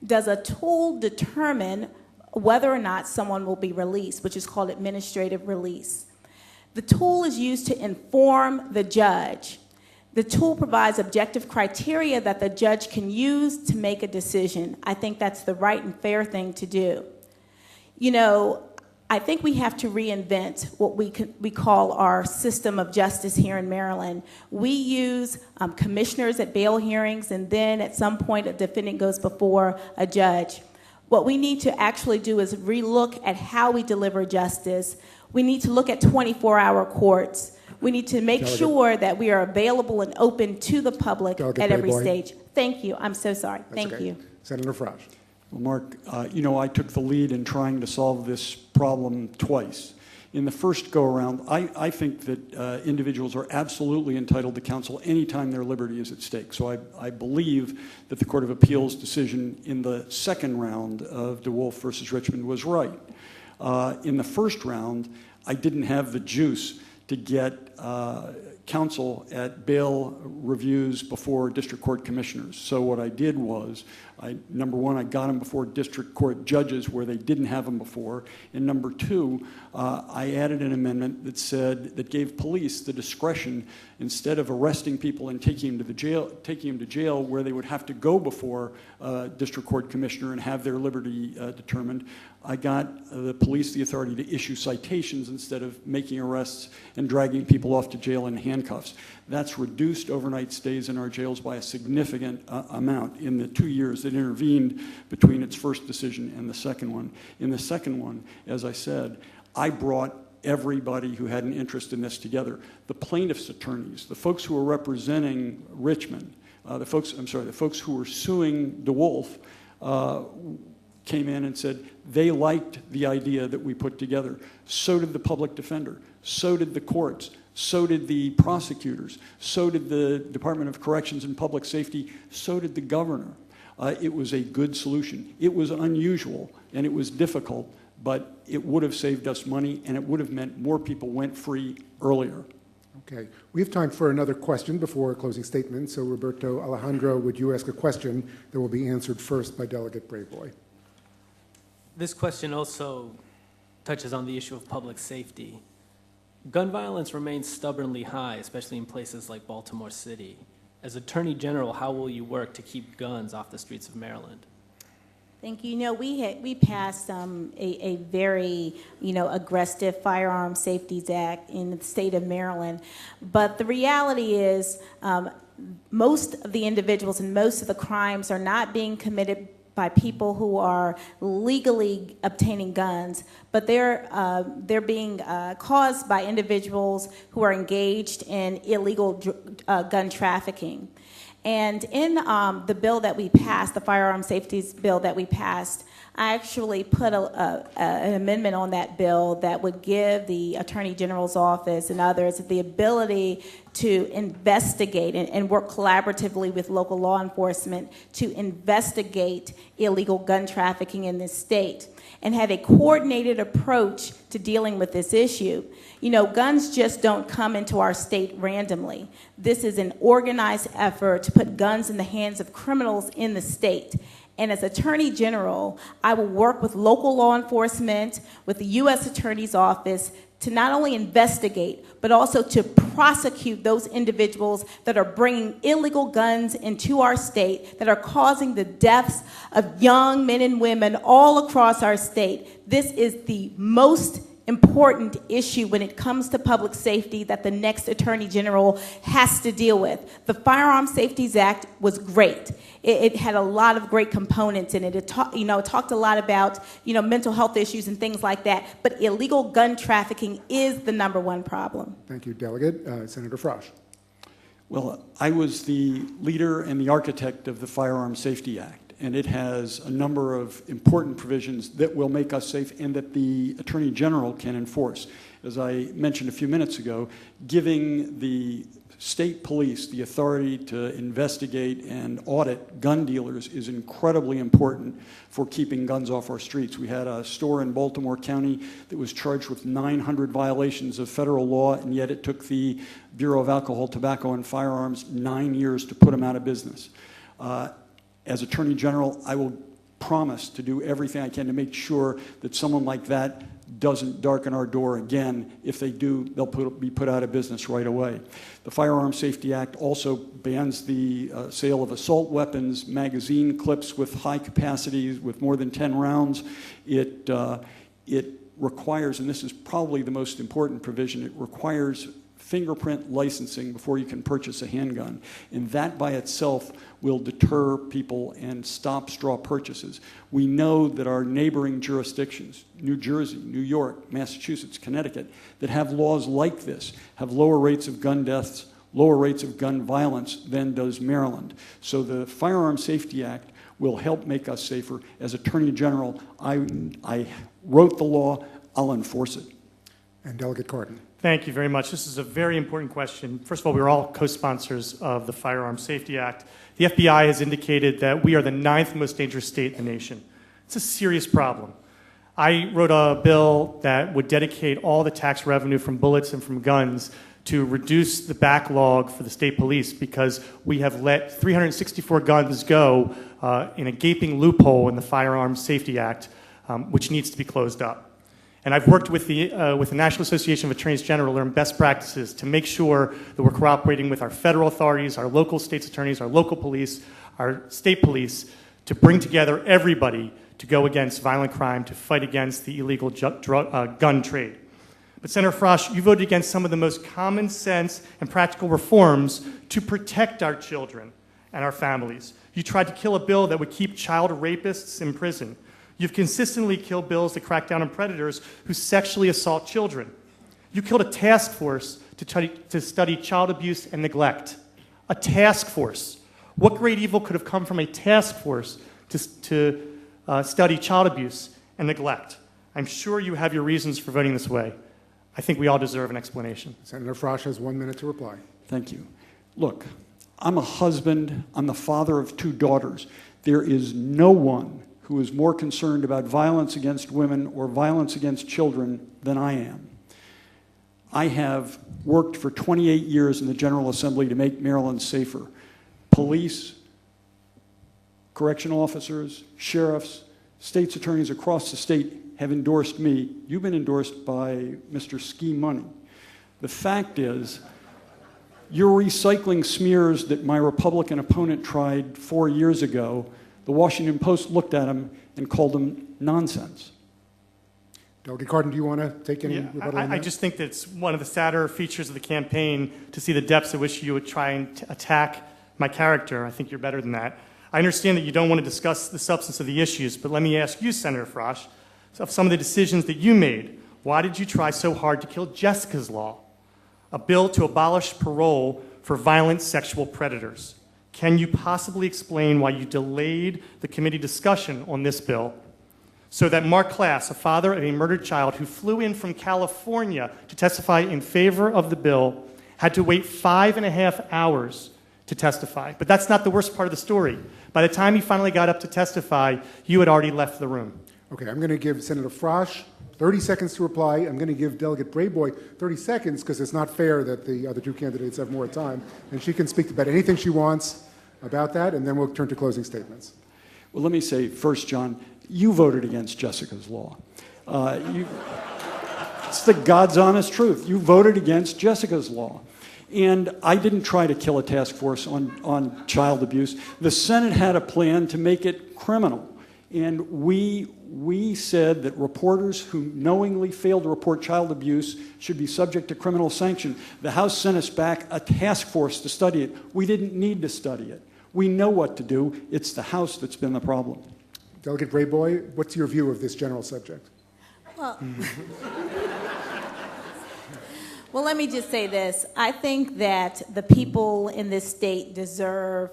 Speaker 2: does a tool determine whether or not someone will be released, which is called administrative release. The tool is used to inform the judge. The tool provides objective criteria that the judge can use to make a decision. I think that's the right and fair thing to do. I think we have to reinvent what we call our system of justice here in Maryland. We use commissioners at bail hearings, and then at some point a defendant goes before a judge. What we need to actually do is relook at how we deliver justice. We need to look at 24-hour courts. We need to make sure that we are available and open to the public at every stage. Thank you. I'm so sorry. Thank you.
Speaker 1: Senator Frosh.
Speaker 3: Well, Mark, I took the lead in trying to solve this problem twice. In the first go-around, I think that individuals are absolutely entitled to counsel anytime their liberty is at stake. So I believe that the Court of Appeals decision in the second round of DeWolf versus Richmond was right. In the first round, I didn't have the juice to get counsel at bail reviews before district court commissioners. So what I did was, number one, I got them before district court judges where they didn't have them before. And number two, I added an amendment that gave police the discretion, instead of arresting people and taking them to jail where they would have to go before a district court commissioner and have their liberty determined. I got the police the authority to issue citations instead of making arrests and dragging people off to jail in handcuffs. That's reduced overnight stays in our jails by a significant amount in the 2 years that intervened between its first decision and the second one. In the second one, as I said, I brought everybody who had an interest in this together. The plaintiffs' attorneys, the folks who were representing Richmond, the folks who were suing DeWolf, came in and said they liked the idea that we put together. So did the public defender. So did the courts. So did the prosecutors. So did the Department of Corrections and Public Safety. So did the governor. It was a good solution. It was unusual and it was difficult, but it would have saved us money and it would have meant more people went free earlier.
Speaker 1: Okay. We have time for another question before closing statement. So, Roberto Alejandro, would you ask a question that will be answered first by Delegate Braveboy?
Speaker 5: This question also touches on the issue of public safety. Gun violence remains stubbornly high, especially in places like Baltimore City. As Attorney General, how will you work to keep guns off the streets of Maryland?
Speaker 2: Thank you. You know, we passed a very, aggressive Firearm Safety Act in the state of Maryland. But the reality is most of the individuals and most of the crimes are not being committed by people who are legally obtaining guns, but they're being caused by individuals who are engaged in illegal gun trafficking. And in the bill that we passed, the Firearm Safety Bill that we passed, I actually put an amendment on that bill that would give the Attorney General's office and others the ability to investigate and work collaboratively with local law enforcement to investigate illegal gun trafficking in this state and have a coordinated approach to dealing with this issue. You know, guns just don't come into our state randomly. This is an organized effort to put guns in the hands of criminals in the state. And as Attorney General, I will work with local law enforcement, with the U.S. Attorney's Office, to not only investigate, but also to prosecute those individuals that are bringing illegal guns into our state, that are causing the deaths of young men and women all across our state. This is the most important issue when it comes to public safety that the next Attorney General has to deal with. The Firearm Safety Act was great. It had a lot of great components in it. It talked a lot about, mental health issues and things like that, but illegal gun trafficking is the #1 problem.
Speaker 1: Thank you, Delegate. Senator Frosh.
Speaker 3: Well, I was the leader and the architect of the Firearm Safety Act. And it has a number of important provisions that will make us safe and that the Attorney General can enforce. As I mentioned a few minutes ago, giving the state police the authority to investigate and audit gun dealers is incredibly important for keeping guns off our streets. We had a store in Baltimore County that was charged with 900 violations of federal law, and yet it took the Bureau of Alcohol, Tobacco, and Firearms 9 years to put them out of business. As Attorney General, I will promise to do everything I can to make sure that someone like that doesn't darken our door again. If they do, they'll be put out of business right away. The Firearm Safety Act also bans the sale of assault weapons, magazine clips with high capacities with more than 10 rounds. It requires, and this is probably the most important provision, it requires fingerprint licensing before you can purchase a handgun. And that by itself will deter people and stop straw purchases. We know that our neighboring jurisdictions, New Jersey, New York, Massachusetts, Connecticut, that have laws like this, have lower rates of gun deaths, lower rates of gun violence than does Maryland. So the Firearm Safety Act will help make us safer. As Attorney General, I wrote the law, I'll enforce it.
Speaker 1: And Delegate Cardin.
Speaker 4: Thank you very much. This is a very important question. First of all, we are all co-sponsors of the Firearm Safety Act. The FBI has indicated that we are the 9th most dangerous state in the nation. It's a serious problem. I wrote a bill that would dedicate all the tax revenue from bullets and from guns to reduce the backlog for the state police because we have let 364 guns go in a gaping loophole in the Firearm Safety Act, which needs to be closed up. And I've worked with the National Association of Attorneys General to learn best practices to make sure that we're cooperating with our federal authorities, our local state's attorneys, our local police, our state police, to bring together everybody to go against violent crime, to fight against the illegal gun trade. But Senator Frosh, you voted against some of the most common sense and practical reforms to protect our children and our families. You tried to kill a bill that would keep child rapists in prison. You've consistently killed bills that crack down on predators who sexually assault children. You killed a task force to study child abuse and neglect. A task force. What great evil could have come from a task force to study child abuse and neglect? I'm sure you have your reasons for voting this way. I think we all deserve an explanation.
Speaker 1: Senator Frosh has 1 minute to reply.
Speaker 3: Thank you. Look, I'm a husband. I'm the father of 2 daughters. There is no one who is more concerned about violence against women or violence against children than I am. I have worked for 28 years in the General Assembly to make Maryland safer. Police, correctional officers, sheriffs, state's attorneys across the state have endorsed me. You've been endorsed by Mr. Ski Money. The fact is, you're recycling smears that my Republican opponent tried 4 years ago. The Washington Post looked at them and called them nonsense.
Speaker 1: Delegate Cardin, do you want to take any rebuttal on that?
Speaker 4: I just think that it's one of the sadder features of the campaign to see the depths at which you would try and attack my character. I think you're better than that. I understand that you don't want to discuss the substance of the issues, but let me ask you, Senator Frosh, of some of the decisions that you made. Why did you try so hard to kill Jessica's Law, a bill to abolish parole for violent sexual predators? Can you possibly explain why you delayed the committee discussion on this bill so that Mark Klass, a father of a murdered child who flew in from California to testify in favor of the bill, had to wait 5.5 hours to testify? But that's not the worst part of the story. By the time he finally got up to testify, you had already left the room.
Speaker 1: Okay, I'm going to give Senator Frosh 30 seconds to reply. I'm going to give Delegate Brayboy 30 seconds because it's not fair that the other 2 candidates have more time. And she can speak about anything she wants about that, and then we'll turn to closing statements.
Speaker 3: Well, let me say first, John, you voted against Jessica's Law. It's the God's honest truth. You voted against Jessica's Law. And I didn't try to kill a task force on child abuse. The Senate had a plan to make it criminal. And we said that reporters who knowingly fail to report child abuse should be subject to criminal sanction. The House sent us back a task force to study it. We didn't need to study it. We know what to do. It's the House that's been the problem.
Speaker 1: Delegate Brayboy, what's your view of this general subject?
Speaker 2: Well, let me just say this. I think that the people in this state deserve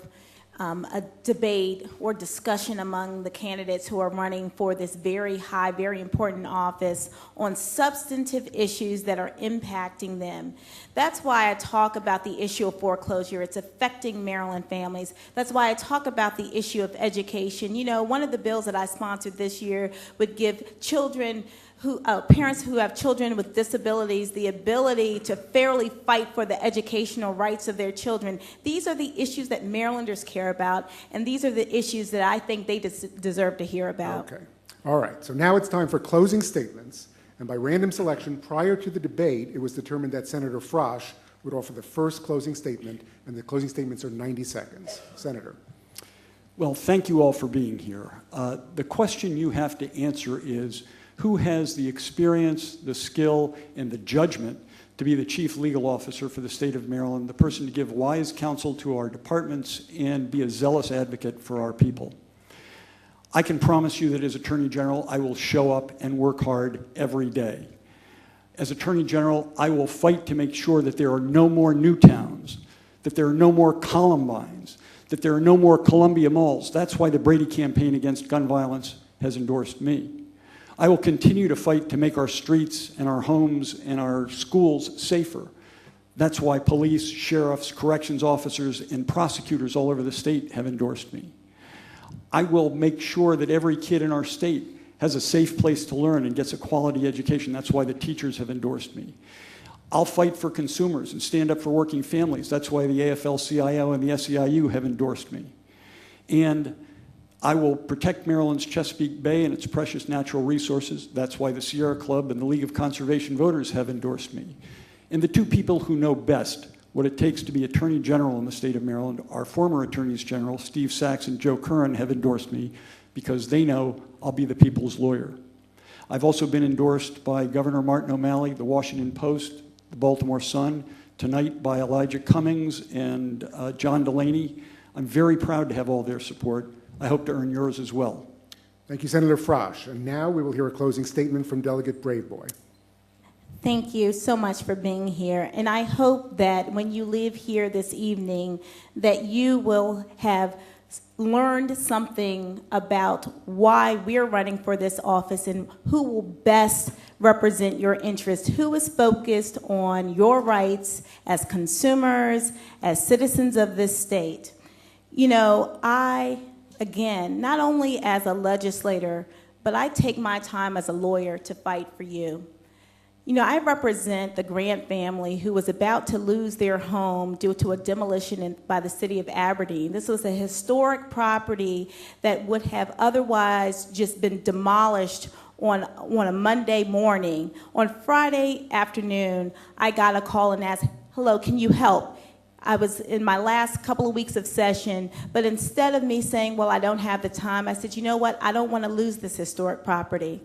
Speaker 2: a debate or discussion among the candidates who are running for this very high, very important office on substantive issues that are impacting them. That's why I talk about the issue of foreclosure. It's affecting Maryland families. That's why I talk about the issue of education. You know, one of the bills that I sponsored this year would give children parents who have children with disabilities the ability to fairly fight for the educational rights of their children. These are the issues that Marylanders care about, and these are the issues that I think they deserve to hear about.
Speaker 1: Okay. All right. So now it's time for closing statements. And by random selection, prior to the debate, it was determined that Senator Frosh would offer the first closing statement, and the closing statements are 90 seconds. Senator.
Speaker 3: Well, thank you all for being here. The question you have to answer is, who has the experience, the skill, and the judgment to be the chief legal officer for the state of Maryland, the person to give wise counsel to our departments and be a zealous advocate for our people? I can promise you that as Attorney General, I will show up and work hard every day. As Attorney General, I will fight to make sure that there are no more Newtowns, that there are no more Columbines, that there are no more Columbia Malls. That's why the Brady campaign against gun violence has endorsed me. I will continue to fight to make our streets and our homes and our schools safer. That's why police, sheriffs, corrections officers, and prosecutors all over the state have endorsed me. I will make sure that every kid in our state has a safe place to learn and gets a quality education. That's why the teachers have endorsed me. I'll fight for consumers and stand up for working families. That's why the AFL-CIO and the SEIU have endorsed me. And I will protect Maryland's Chesapeake Bay and its precious natural resources. That's why the Sierra Club and the League of Conservation Voters have endorsed me. And the 2 people who know best what it takes to be Attorney General in the state of Maryland, our former Attorneys General, Steve Sachs and Joe Curran, have endorsed me because they know I'll be the people's lawyer. I've also been endorsed by Governor Martin O'Malley, the Washington Post, the Baltimore Sun, tonight by Elijah Cummings and John Delaney. I'm very proud to have all their support. I hope to earn yours as well.
Speaker 1: Thank you, Senator Frosh. And now we will hear a closing statement from Delegate Braveboy.
Speaker 2: Thank you so much for being here. And I hope that when you leave here this evening, that you will have learned something about why we're running for this office and who will best represent your interests, who is focused on your rights as consumers, as citizens of this state. You know, again, not only as a legislator, but I take my time as a lawyer to fight for you. You know, I represent the Grant family who was about to lose their home due to a demolition by the city of Aberdeen. This was a historic property that would have otherwise just been demolished on a Monday morning. On Friday afternoon, I got a call and asked, "Hello, can you help?" I was in my last couple of weeks of session, but instead of me saying, well, I don't have the time, I said, you know what, I don't want to lose this historic property.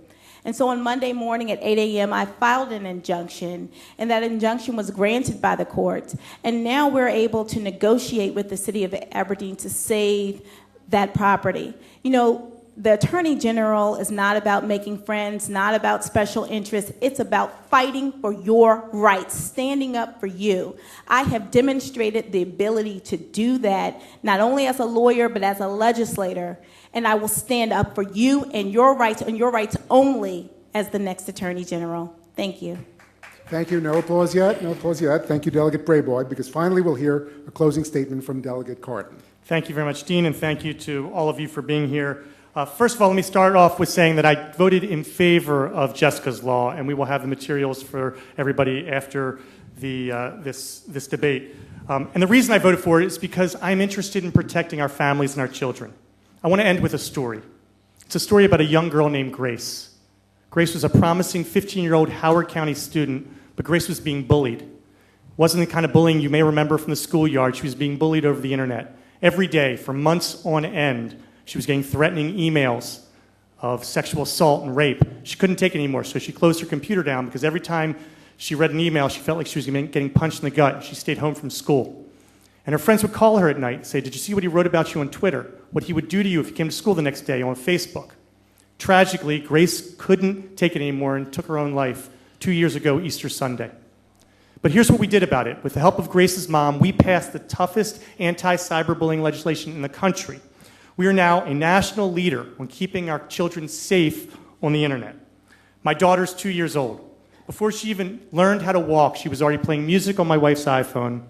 Speaker 2: And so on Monday morning at 8 a.m., I filed an injunction, and that injunction was granted by the court. And now we're able to negotiate with the city of Aberdeen to save that property. You know, the Attorney General is not about making friends, not about special interests. It's about fighting for your rights, standing up for you. I have demonstrated the ability to do that, not only as a lawyer, but as a legislator. And I will stand up for you and your rights only as the next Attorney General. Thank you.
Speaker 1: Thank you. No applause yet. No applause yet. Thank you, Delegate Braveboy, because finally we'll hear a closing statement from Delegate Cardin.
Speaker 4: Thank you very much, Dean, and thank you to all of you for being here. First of all, let me start off with saying that I voted in favor of Jessica's Law, and we will have the materials for everybody after this debate. And the reason I voted for it is because I'm interested in protecting our families and our children. I want to end with a story. It's a story about a young girl named Grace. Grace was a promising 15-year-old Howard County student, but Grace was being bullied. It wasn't the kind of bullying you may remember from the schoolyard. She was being bullied over the internet. Every day, for months on end, she was getting threatening emails of sexual assault and rape. She couldn't take it anymore, so she closed her computer down because every time she read an email, she felt like she was getting punched in the gut, and she stayed home from school. And her friends would call her at night and say, did you see what he wrote about you on Twitter? What he would do to you if you came to school the next day on Facebook? Tragically, Grace couldn't take it anymore and took her own life 2 years ago, Easter Sunday. But here's what we did about it. With the help of Grace's mom, we passed the toughest anti-cyberbullying legislation in the country. We are now a national leader on keeping our children safe on the internet. My daughter's 2 years old. Before she even learned how to walk, she was already playing music on my wife's iPhone,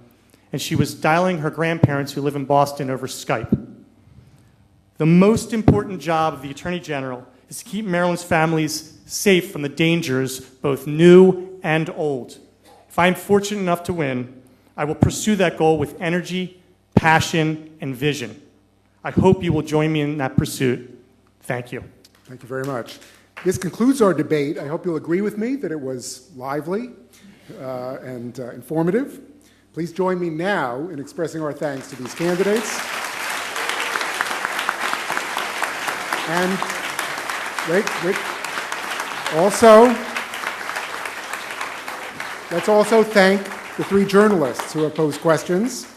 Speaker 4: and she was dialing her grandparents who live in Boston over Skype. The most important job of the Attorney General is to keep Maryland's families safe from the dangers, both new and old. If I'm fortunate enough to win, I will pursue that goal with energy, passion, and vision. I hope you will join me in that pursuit. Thank you.
Speaker 1: Thank you very much. This concludes our debate. I hope you'll agree with me that it was lively and informative. Please join me now in expressing our thanks to these candidates. And let's also thank the three journalists who have posed questions.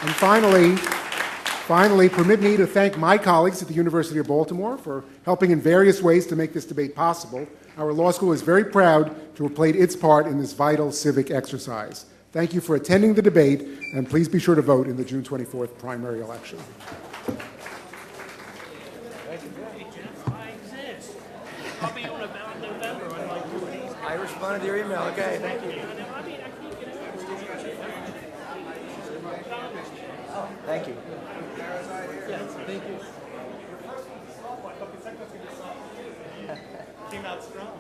Speaker 1: And finally, permit me to thank my colleagues at the University of Baltimore for helping in various ways to make this debate possible. Our law school is very proud to have played its part in this vital civic exercise. Thank you for attending the debate, and please be sure to vote in the June 24th primary election.
Speaker 6: I responded to your email. Okay, thank you. Thank you.
Speaker 4: Came out strong.